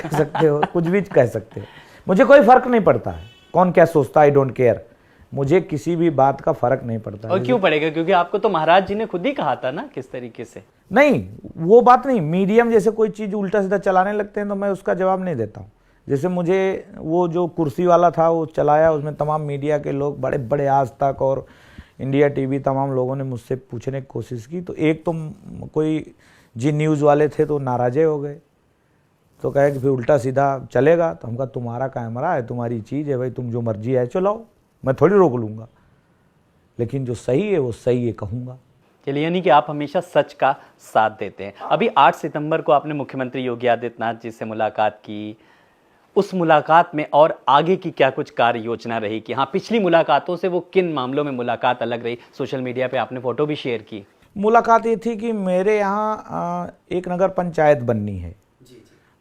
सकते हो, कुछ भी कह सकते हो। मुझे कोई फर्क नहीं पड़ता है कौन क्या सोचता, आई डोंट केयर। मुझे किसी भी बात का फर्क नहीं पड़ता। और क्यों पड़ेगा? क्योंकि आपको तो महाराज जी ने खुद ही कहा था ना किस तरीके से। नहीं, वो बात नहीं। मीडियम जैसे कोई चीज़ उल्टा सीधा चलाने लगते हैं तो मैं उसका जवाब नहीं देता हूँ। जैसे मुझे वो जो कुर्सी वाला था वो चलाया, उसमें तमाम मीडिया के लोग, बड़े बड़े आज तक और इंडिया टीवी, तमाम लोगों ने मुझसे पूछने की कोशिश की। तो एक तो कोई जी न्यूज़ वाले थे तो नाराज़े हो गए, तो कहे कि फिर उल्टा सीधा चलेगा। तो हम कहा तुम्हारा कैमरा है, तुम्हारी चीज़ है भाई, तुम जो मर्जी है चलाओ, मैं थोड़ी रोक लूँगा, लेकिन जो सही है वो सही है कहूँगा। चलिए, यानी कि आप हमेशा सच का साथ देते हैं। अभी 8 सितंबर को आपने मुख्यमंत्री योगी आदित्यनाथ जी से मुलाकात की। उस मुलाकात में और आगे की क्या कुछ कार्य योजना रही कि हाँ, पिछली मुलाकातों से वो किन मामलों में मुलाकात अलग रही? सोशल मीडिया पे आपने फोटो भी शेयर की। मुलाकात ये थी कि मेरे यहाँ एक नगर पंचायत बननी है,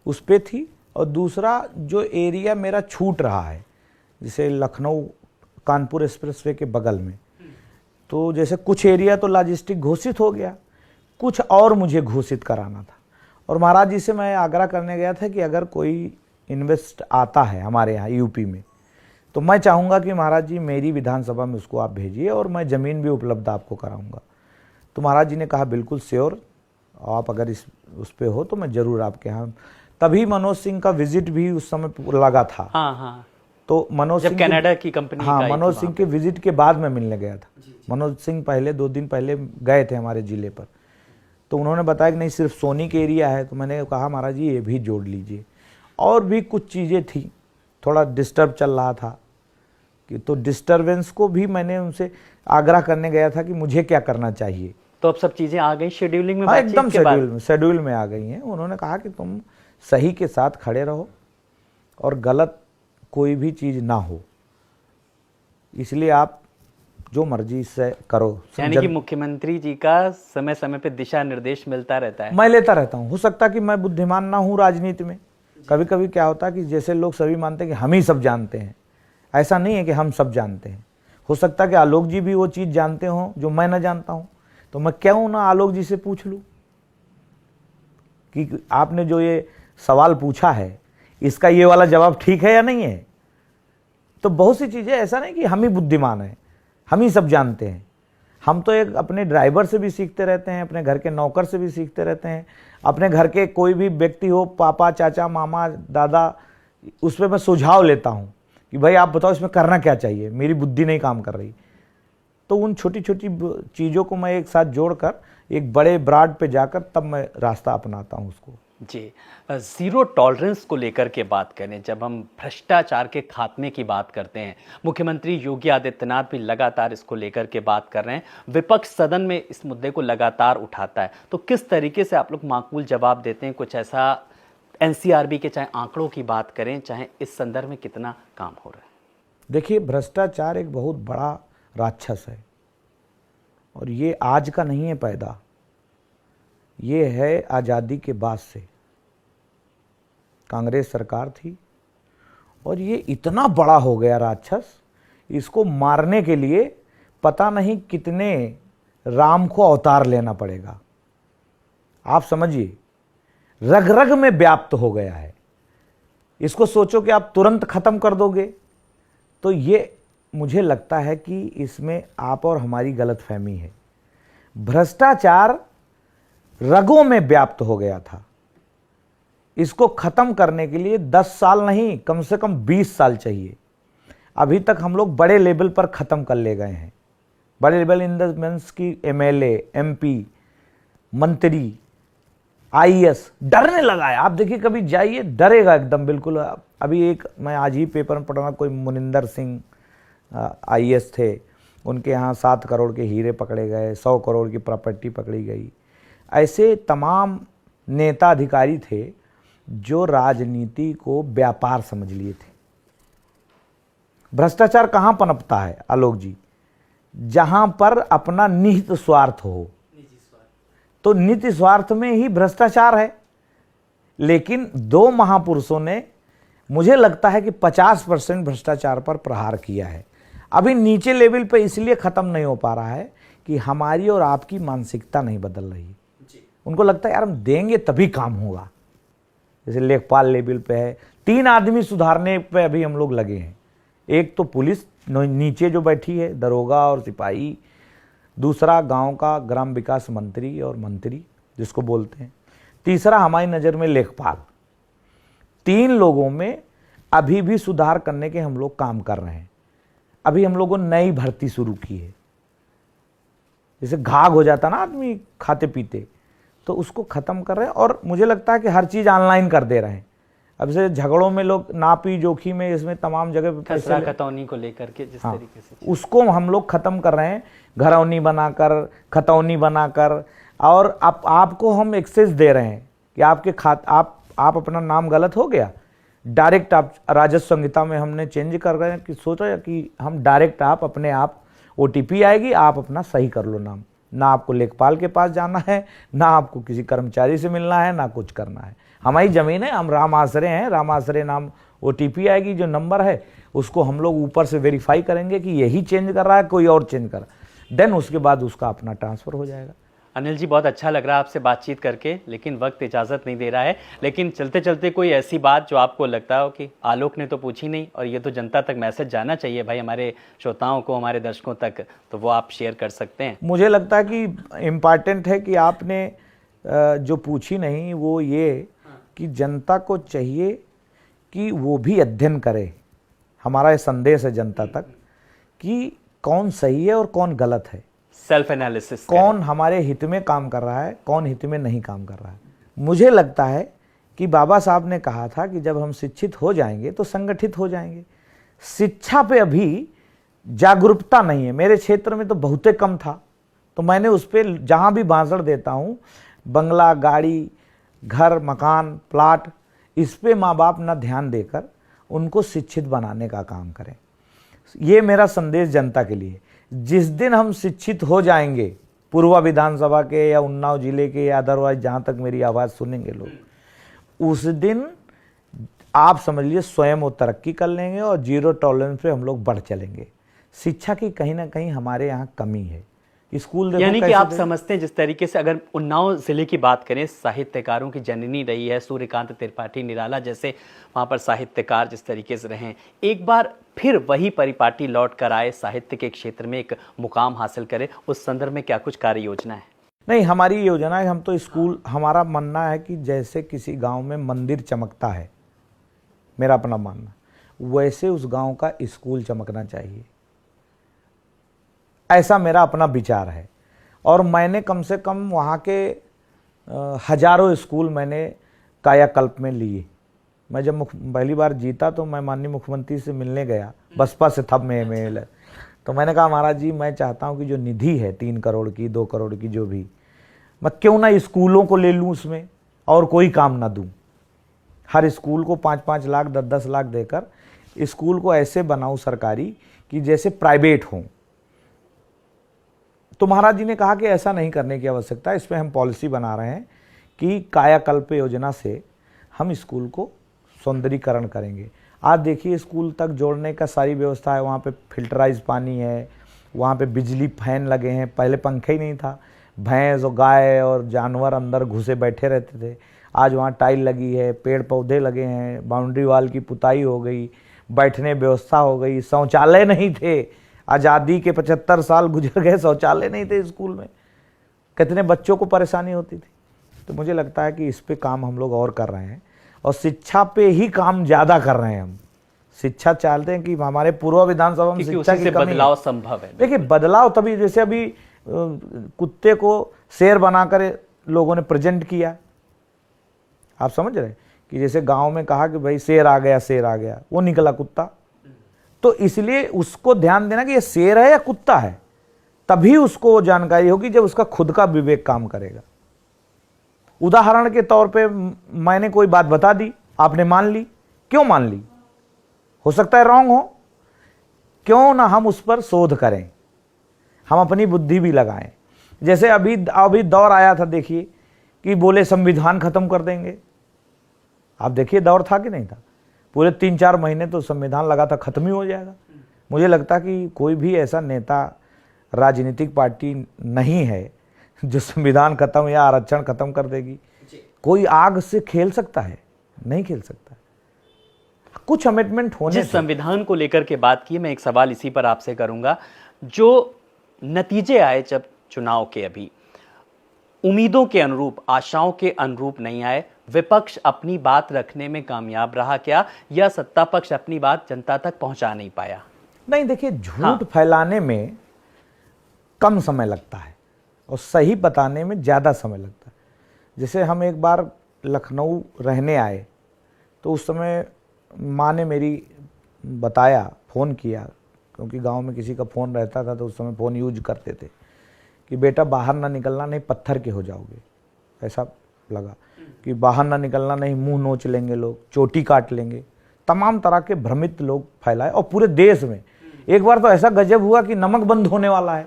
उस पर थी। और दूसरा जो एरिया मेरा छूट रहा है, जैसे लखनऊ कानपुर एक्सप्रेसवे के बगल में, तो जैसे कुछ एरिया तो लॉजिस्टिक घोषित हो गया, कुछ और मुझे घोषित कराना था। और महाराज जी से मैं आग्रह करने गया था कि अगर कोई इन्वेस्ट आता है हमारे यहाँ यूपी में, तो मैं चाहूँगा कि महाराज जी मेरी विधानसभा में उसको आप भेजिए और मैं ज़मीन भी उपलब्ध आपको कराऊँगा। तो महाराज जी ने कहा बिल्कुल श्योर, आप अगर उस पर हो तो मैं ज़रूर आपके यहाँ। तभी मनोज सिंह का विजिट भी उस समय लगा था। हाँ। तो मनोज सिंह कनाडा की कंपनी, हाँ, मनोज सिंह के विजिट के बाद मैं मिलने गया था। मनोज सिंह पहले 2 दिन पहले गए थे हमारे ज़िले पर, तो उन्होंने बताया कि नहीं सिर्फ सोनी के एरिया है। तो मैंने कहा महाराज जी ये भी जोड़ लीजिए। और भी कुछ चीज़ें थी, थोड़ा डिस्टर्ब चल रहा था कि, तो डिस्टर्बेंस को भी मैंने उनसे आग्रह करने गया था कि मुझे क्या करना चाहिए। तो अब सब चीज़ें आ गई शेड्यूलिंग में? हाँ, एकदम शेड्यूल में आ गई हैं। उन्होंने कहा कि तुम सही के साथ खड़े रहो और गलत कोई भी चीज़ ना हो, इसलिए आप जो मर्जी से करो। यानी कि मुख्यमंत्री जी का समय समय पे दिशा निर्देश मिलता रहता है? मैं लेता रहता हूँ। हो सकता कि मैं बुद्धिमान ना हूँ राजनीति में। कभी कभी क्या होता है कि जैसे लोग सभी मानते हैं कि हम ही सब जानते हैं, ऐसा नहीं है कि हम सब जानते हैं। हो सकता है कि आलोक जी भी वो चीज़ जानते हों जो मैं ना जानता हूँ, तो मैं क्यों ना आलोक जी से पूछ लूँ कि आपने जो ये सवाल पूछा है इसका ये वाला जवाब ठीक है या नहीं है। तो बहुत सी चीज़ें ऐसा नहीं कि हम ही बुद्धिमान हैं, हम ही सब जानते हैं। हम तो एक अपने ड्राइवर से भी सीखते रहते हैं, अपने घर के नौकर से भी सीखते रहते हैं, अपने घर के कोई भी व्यक्ति हो, पापा, चाचा, मामा, दादा, उस पर मैं सुझाव लेता हूँ कि भाई आप बताओ इसमें करना क्या चाहिए, मेरी बुद्धि नहीं काम कर रही। तो उन छोटी छोटी चीज़ों को मैं एक साथ जोड़कर एक बड़े ब्रॉड पे जाकर तब मैं रास्ता अपनाता हूँ उसको। जी, जीरो टॉलरेंस को लेकर के बात करें, जब हम भ्रष्टाचार के खात्मे की बात करते हैं, मुख्यमंत्री योगी आदित्यनाथ भी लगातार इसको लेकर के बात कर रहे हैं, विपक्ष सदन में इस मुद्दे को लगातार उठाता है, तो किस तरीके से आप लोग माकूल जवाब देते हैं? कुछ ऐसा एनसीआरबी के चाहे आंकड़ों की बात करें, चाहे इस संदर्भ में कितना काम हो रहा है? देखिए, भ्रष्टाचार एक बहुत बड़ा राक्षस है और ये आज का नहीं है पैदा, ये है आज़ादी के बाद से। कांग्रेस सरकार थी और ये इतना बड़ा हो गया राक्षस, इसको मारने के लिए पता नहीं कितने राम को अवतार लेना पड़ेगा। आप समझिए, रग रग में व्याप्त हो गया है। इसको सोचो कि आप तुरंत खत्म कर दोगे, तो ये मुझे लगता है कि इसमें आप और हमारी गलतफहमी है। भ्रष्टाचार रगों में व्याप्त हो गया था। इसको खत्म करने के लिए 10 साल नहीं, कम से कम 20 साल चाहिए। अभी तक हम लोग बड़े लेवल पर खत्म कर ले गए हैं। बड़े लेवल इन द मीन्स की एमएलए, एमपी, मंत्री, आईएएस डरने लगा है। आप देखिए, कभी जाइए डरेगा एकदम बिल्कुल। अभी एक मैं आज ही पेपर में पढ़ रहा, कोई मुनिंदर सिंह आईएएस थे, उनके यहाँ 7 करोड़ के हीरे पकड़े गए, 100 करोड़ की प्रॉपर्टी पकड़ी गई। ऐसे तमाम नेता अधिकारी थे जो राजनीति को व्यापार समझ लिए थे। भ्रष्टाचार कहाँ पनपता है आलोक जी? जहां पर अपना निहित स्वार्थ हो, तो निहित स्वार्थ में ही भ्रष्टाचार है। लेकिन 2 महापुरुषों ने, मुझे लगता है कि 50% भ्रष्टाचार पर प्रहार किया है। अभी नीचे लेवल पे इसलिए खत्म नहीं हो पा रहा है कि हमारी और आपकी मानसिकता नहीं बदल रही। उनको लगता है यार हम देंगे तभी काम होगा। जैसे लेखपाल लेवल पे है, 3 आदमी सुधारने पे अभी हम लोग लगे हैं। एक तो पुलिस नीचे जो बैठी है, दरोगा और सिपाही, दूसरा गांव का ग्राम विकास मंत्री और मंत्री जिसको बोलते हैं, तीसरा हमारी नज़र में लेखपाल। 3 लोगों में अभी भी सुधार करने के हम लोग काम कर रहे हैं। अभी हम लोगों ने नई भर्ती शुरू की है। जैसे घाघ हो जाता ना आदमी खाते पीते, तो उसको ख़त्म कर रहे हैं। और मुझे लगता है कि हर चीज़ ऑनलाइन कर दे रहे हैं। अब से झगड़ों में लोग नापी जोखी में, इसमें तमाम जगह पे खसरा खतौनी को लेकर के जिस तरीके से, उसको हम लोग ख़त्म कर रहे हैं। घरौनी बनाकर, खतौनी बनाकर, और आपको हम एक्सेस दे रहे हैं कि आपके आप अपना नाम गलत हो गया, डायरेक्ट आप राजस्व संहिता में हमने चेंज कर रहे हैं कि सोचा कि हम डायरेक्ट आप अपने आप OTP आएगी, आप अपना सही कर लो नाम। ना आपको लेखपाल के पास जाना है, ना आपको किसी कर्मचारी से मिलना है, ना कुछ करना है। हमारी ज़मीन है, हम राम आश्रय हैं, राम आश्रय नाम OTP आएगी, जो नंबर है उसको हम लोग ऊपर से वेरीफाई करेंगे कि यही चेंज कर रहा है, कोई और चेंज कर रहा है, देन उसके बाद उसका अपना ट्रांसफ़र हो जाएगा। अनिल जी, बहुत अच्छा लग रहा है आपसे बातचीत करके, लेकिन वक्त इजाज़त नहीं दे रहा है। लेकिन चलते चलते कोई ऐसी बात जो आपको लगता हो कि आलोक ने तो पूछी नहीं और ये तो जनता तक मैसेज जाना चाहिए भाई, हमारे श्रोताओं को, हमारे दर्शकों तक, तो वो आप शेयर कर सकते हैं? मुझे लगता है कि इम्पॉर्टेंट है कि आपने जो पूछी नहीं, वो ये कि जनता को चाहिए कि वो भी अध्ययन करे। हमारा ये संदेश है जनता तक कि कौन सही है और कौन गलत है, सेल्फ एनालिसिस, कौन हमारे हित में काम कर रहा है, कौन हित में नहीं काम कर रहा है। मुझे लगता है कि बाबा साहब ने कहा था कि जब हम शिक्षित हो जाएंगे तो संगठित हो जाएंगे। शिक्षा पे अभी जागरूकता नहीं है। मेरे क्षेत्र में तो बहुत कम था, तो मैंने उस पर जहाँ भी भाषण देता हूँ, बंगला, गाड़ी, घर, मकान, प्लाट, इस पे माँ बाप ना ध्यान देकर उनको शिक्षित बनाने का काम करें। ये मेरा संदेश जनता के लिए। जिस दिन हम शिक्षित हो जाएंगे, पूर्वा विधानसभा के या उन्नाव जिले के या अदरवाइज जहाँ तक मेरी आवाज़ सुनेंगे लोग, उस दिन आप समझ लीजिए स्वयं वो तरक्की कर लेंगे और जीरो टॉलरेंस पे हम लोग बढ़ चलेंगे। शिक्षा की कहीं ना कहीं हमारे यहाँ कमी है। स्कूल यानी कि आप समझते हैं, जिस तरीके से अगर उन्नाव जिले की बात करें, साहित्यकारों की जननी रही है, सूर्यकांत त्रिपाठी निराला जैसे वहाँ पर साहित्यकार जिस तरीके से रहे, एक बार फिर वही परिपाटी लौट कर आए, साहित्य के क्षेत्र में एक मुकाम हासिल करे, उस संदर्भ में क्या कुछ कार्य योजना है? नहीं, हमारी योजना है, हम तो स्कूल, हमारा मानना है कि जैसे किसी गांव में मंदिर चमकता है, मेरा अपना मानना, वैसे उस गांव का स्कूल चमकना चाहिए। ऐसा मेरा अपना विचार है। और मैंने कम से कम वहाँ के हजारों स्कूल मैंने कायाकल्प में लिए। मैं जब पहली बार जीता तो मैं माननीय मुख्यमंत्री से मिलने गया, बसपा से था मैं तो मैंने कहा महाराज जी मैं चाहता हूँ कि जो निधि है 3 करोड़ की 2 करोड़ की जो भी, मैं क्यों ना स्कूलों को ले लूँ उसमें और कोई काम ना दूँ। हर स्कूल को 5-5 लाख 10-10 लाख देकर स्कूल को ऐसे बनाऊँ सरकारी कि जैसे प्राइवेट हों। तो महाराज जी ने कहा कि ऐसा नहीं करने की आवश्यकता, इसमें हम पॉलिसी बना रहे हैं कि कायाकल्प योजना से हम स्कूल को सौंदर्यीकरण करेंगे। आज देखिए स्कूल तक जोड़ने का सारी व्यवस्था है, वहाँ पे फिल्टराइज पानी है, वहाँ पे बिजली फैन लगे हैं, पहले पंखे ही नहीं था, भैंस और गाय और जानवर अंदर घुसे बैठे रहते थे। आज वहाँ टाइल लगी है, पेड़ पौधे लगे हैं, बाउंड्री वाल की पुताई हो गई, बैठने व्यवस्था हो गई। शौचालय नहीं थे, आज़ादी के 75 साल गुजर गए, शौचालय नहीं थे स्कूल में, कितने बच्चों को परेशानी होती थी। तो मुझे लगता है कि इस पे काम हम लोग और कर रहे हैं और शिक्षा पे ही काम ज़्यादा कर रहे हैं हम। शिक्षा चाहते हैं कि हमारे पूर्व विधानसभा में शिक्षा की कमी बदलाव संभव है। देखिए बदलाव तभी, जैसे अभी कुत्ते को शेर बनाकर लोगों ने प्रेजेंट किया, आप समझ रहे हैं कि जैसे गांव में कहा कि भाई शेर आ गया, शेर आ गया, वो निकला कुत्ता। तो इसलिए उसको ध्यान देना कि ये शेर है या कुत्ता है, तभी उसको जानकारी होगी जब उसका खुद का विवेक काम करेगा। उदाहरण के तौर पे मैंने कोई बात बता दी, आपने मान ली, क्यों मान ली? हो सकता है रॉन्ग हो, क्यों ना हम उस पर शोध करें, हम अपनी बुद्धि भी लगाएं। जैसे अभी दौर आया था, देखिए कि बोले संविधान खत्म कर देंगे। आप देखिए दौर था कि नहीं था, पूरे 3-4 महीने तो संविधान लगा था खत्म ही हो जाएगा। मुझे लगता कि कोई भी ऐसा नेता राजनीतिक पार्टी नहीं है जो संविधान खत्म या आरक्षण खत्म कर देगी। कोई आग से खेल सकता है? नहीं खेल सकता। कुछ अमेंडमेंट होने जिस संविधान को लेकर के बात की, मैं एक सवाल इसी पर आपसे करूंगा। जो नतीजे आए जब चुनाव के, अभी उम्मीदों के अनुरूप, आशाओं के अनुरूप नहीं आए, विपक्ष अपनी बात रखने में कामयाब रहा क्या, या सत्ता पक्ष अपनी बात जनता तक पहुंचा नहीं पाया? नहीं, देखिए झूठ फैलाने में कम समय लगता है और सही बताने में ज़्यादा समय लगता है। जैसे हम एक बार लखनऊ रहने आए तो उस समय माँ ने मेरी बताया, फ़ोन किया, क्योंकि गांव में किसी का फ़ोन रहता था तो उस समय फ़ोन यूज करते थे, कि बेटा बाहर ना निकलना, नहीं पत्थर के हो जाओगे। ऐसा लगा कि बाहर ना निकलना, नहीं मुंह नोच लेंगे लोग, चोटी काट लेंगे, तमाम तरह के भ्रमित लोग फैलाए। और पूरे देश में एक बार तो ऐसा गजब हुआ कि नमक बंद होने वाला है,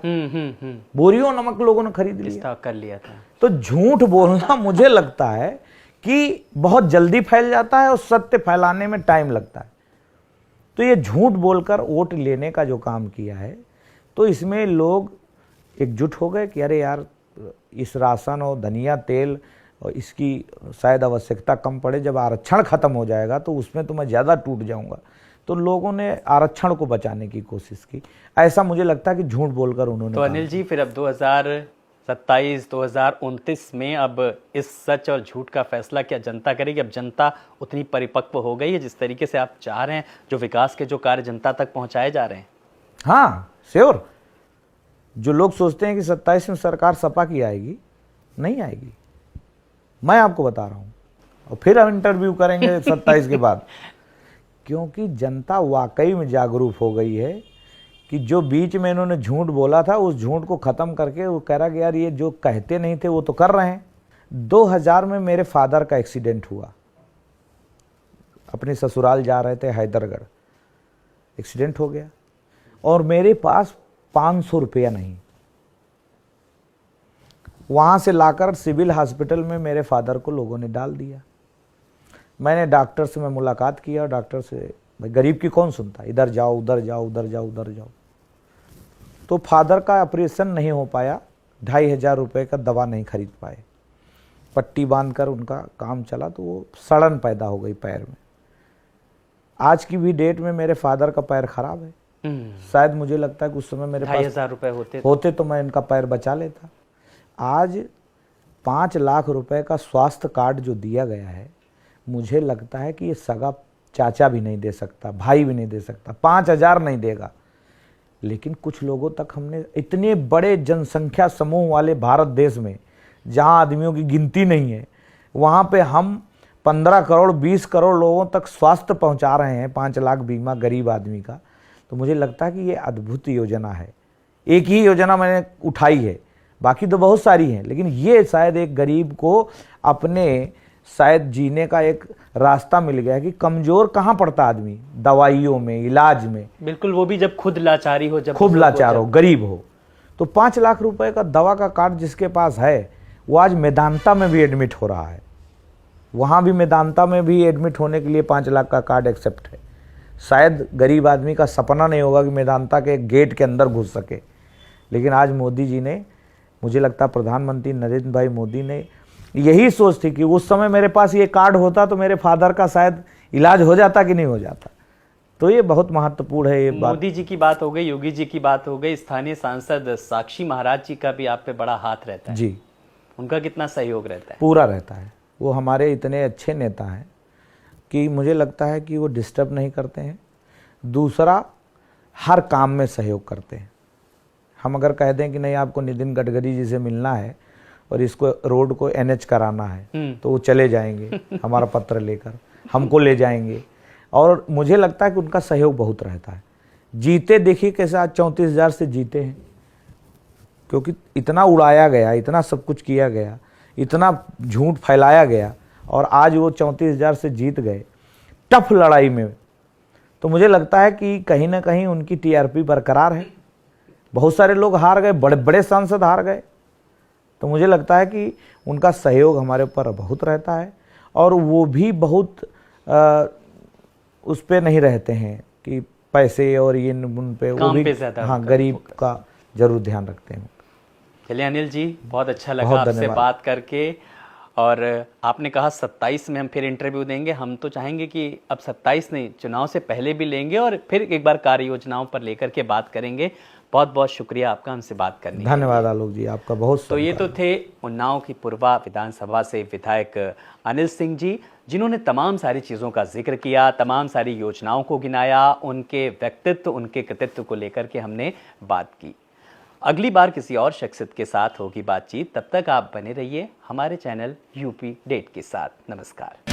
बोरियों नमक लोगों ने खरीद लिया, कर लिया था। तो झूठ बोलना मुझे लगता है कि बहुत जल्दी फैल जाता है और सत्य फैलाने में टाइम लगता है। तो ये झूठ बोलकर वोट लेने का जो काम किया है, तो इसमें लोग एकजुट हो गए कि अरे यार इस राशन और धनिया तेल और इसकी शायद आवश्यकता कम पड़े, जब आरक्षण खत्म हो जाएगा तो उसमें तो मैं ज़्यादा टूट जाऊंगा। तो लोगों ने आरक्षण को बचाने की कोशिश की। ऐसा मुझे लगता है कि झूठ बोलकर उन्होंने। तो अनिल जी, फिर अब 2027-2029 में अब इस सच और झूठ का फैसला क्या जनता करेगी? अब जनता उतनी परिपक्व हो गई है जिस तरीके से आप चाह रहे हैं, जो विकास के जो कार्य जनता तक पहुंचाए जा रहे हैं? हाँ श्योर। जो लोग सोचते हैं कि 27 में सरकार सपा की आएगी, नहीं आएगी, मैं आपको बता रहा हूँ। और फिर हम इंटरव्यू करेंगे 27 के बाद, क्योंकि जनता वाकई में जागरूक हो गई है कि जो बीच में इन्होंने झूठ बोला था उस झूठ को ख़त्म करके वो कह रहा कि यार ये जो कहते नहीं थे वो तो कर रहे हैं। 2000 में मेरे फादर का एक्सीडेंट हुआ, अपने ससुराल जा रहे थे हैदरगढ़, एक्सीडेंट हो गया और मेरे पास 500 रुपया नहीं। वहाँ से लाकर सिविल हॉस्पिटल में मेरे फादर को लोगों ने डाल दिया। मैंने डॉक्टर से मुलाकात किया और डॉक्टर से, भाई गरीब की कौन सुनता, इधर जाओ उधर जाओ उधर जाओ उधर जाओ। तो फादर का ऑपरेशन नहीं हो पाया, 2500 रुपये का दवा नहीं खरीद पाए, पट्टी बांधकर उनका काम चला, तो वो सड़न पैदा हो गई पैर में। आज की भी डेट में मेरे फादर का पैर खराब है। शायद मुझे लगता है कि उस समय मेरे पास 2500 रुपये होते तो मैं इनका पैर बचा लेता। आज 5 लाख रुपए का स्वास्थ्य कार्ड जो दिया गया है, मुझे लगता है कि ये सगा चाचा भी नहीं दे सकता, भाई भी नहीं दे सकता, 5000 नहीं देगा। लेकिन कुछ लोगों तक हमने, इतने बड़े जनसंख्या समूह वाले भारत देश में जहां आदमियों की गिनती नहीं है, वहां पे हम 15 करोड़ 20 करोड़ लोगों तक स्वास्थ्य पहुंचा रहे हैं, 5 लाख बीमा गरीब आदमी का। तो मुझे लगता है कि ये अद्भुत योजना है। एक ही योजना मैंने उठाई है, बाकी तो बहुत सारी हैं, लेकिन ये शायद एक गरीब को अपने शायद जीने का एक रास्ता मिल गया कि कमजोर कहाँ पड़ता आदमी, दवाइयों में, इलाज में। बिल्कुल, वो भी जब खुद लाचारी हो, जब खूब लाचार हो, गरीब हो। तो 5 लाख रुपए का दवा का कार्ड जिसके पास है, वो आज मेदांता में भी एडमिट हो रहा है। वहाँ भी मेदांता में भी एडमिट होने के लिए 5 लाख का कार्ड एक्सेप्ट है। शायद गरीब आदमी का सपना नहीं होगा कि मेदांता के गेट के अंदर घुस सके, लेकिन आज मोदी जी ने, मुझे लगता है प्रधानमंत्री नरेंद्र भाई मोदी ने, यही सोच थी कि उस समय मेरे पास ये कार्ड होता तो मेरे फादर का शायद इलाज हो जाता कि नहीं हो जाता। तो ये बहुत महत्वपूर्ण है ये बात। मोदी जी की बात हो गई, योगी जी की बात हो गई, स्थानीय सांसद साक्षी महाराज जी का भी आप पे बड़ा हाथ रहता है जी। उनका कितना सहयोग रहता है? पूरा रहता है। वो हमारे इतने अच्छे नेता हैं कि मुझे लगता है कि वो डिस्टर्ब नहीं करते हैं। दूसरा, हर काम में सहयोग करते हैं। हम अगर कह दें कि नहीं आपको नितिन गडकरी जी से मिलना है और इसको रोड को NH कराना है, तो वो चले जाएंगे हमारा पत्र लेकर, हमको ले जाएंगे। और मुझे लगता है कि उनका सहयोग बहुत रहता है। जीते देखिए कैसे, आज 34,000 से जीते हैं, क्योंकि इतना उड़ाया गया, इतना सब कुछ किया गया, इतना झूठ फैलाया गया, और आज वो 34,000 से जीत गए टफ लड़ाई में। तो मुझे लगता है कि कहीं ना कहीं उनकी TRP बरकरार है। बहुत सारे लोग हार गए, बड़े बड़े सांसद हार गए। तो मुझे लगता है कि उनका सहयोग हमारे ऊपर बहुत रहता है, और वो भी बहुत उस पे नहीं रहते हैं कि पैसे और ये उन पे, वो भी हाँ गरीब का जरूर ध्यान रखते हैं। चलिए अनिल जी, बहुत अच्छा लगा आपसे बात करके। और आपने कहा 27 में हम फिर इंटरव्यू देंगे। हम तो चाहेंगे कि अब 27 नहीं, चुनाव से पहले भी लेंगे और फिर एक बार कार्य योजनाओं पर लेकर के बात करेंगे। बहुत बहुत शुक्रिया आपका हमसे बात करने के लिए। धन्यवाद आलोक जी, आपका बहुत। तो ये तो थे उन्नाव की पूर्वा विधानसभा से विधायक अनिल सिंह जी, जिन्होंने तमाम सारी चीज़ों का जिक्र किया, तमाम सारी योजनाओं को गिनाया, उनके व्यक्तित्व, उनके कृतित्व को लेकर के हमने बात की। अगली बार किसी और शख्सियत के साथ होगी बातचीत। तब तक आप बने रहिए हमारे चैनल यूपी डेट के साथ। नमस्कार।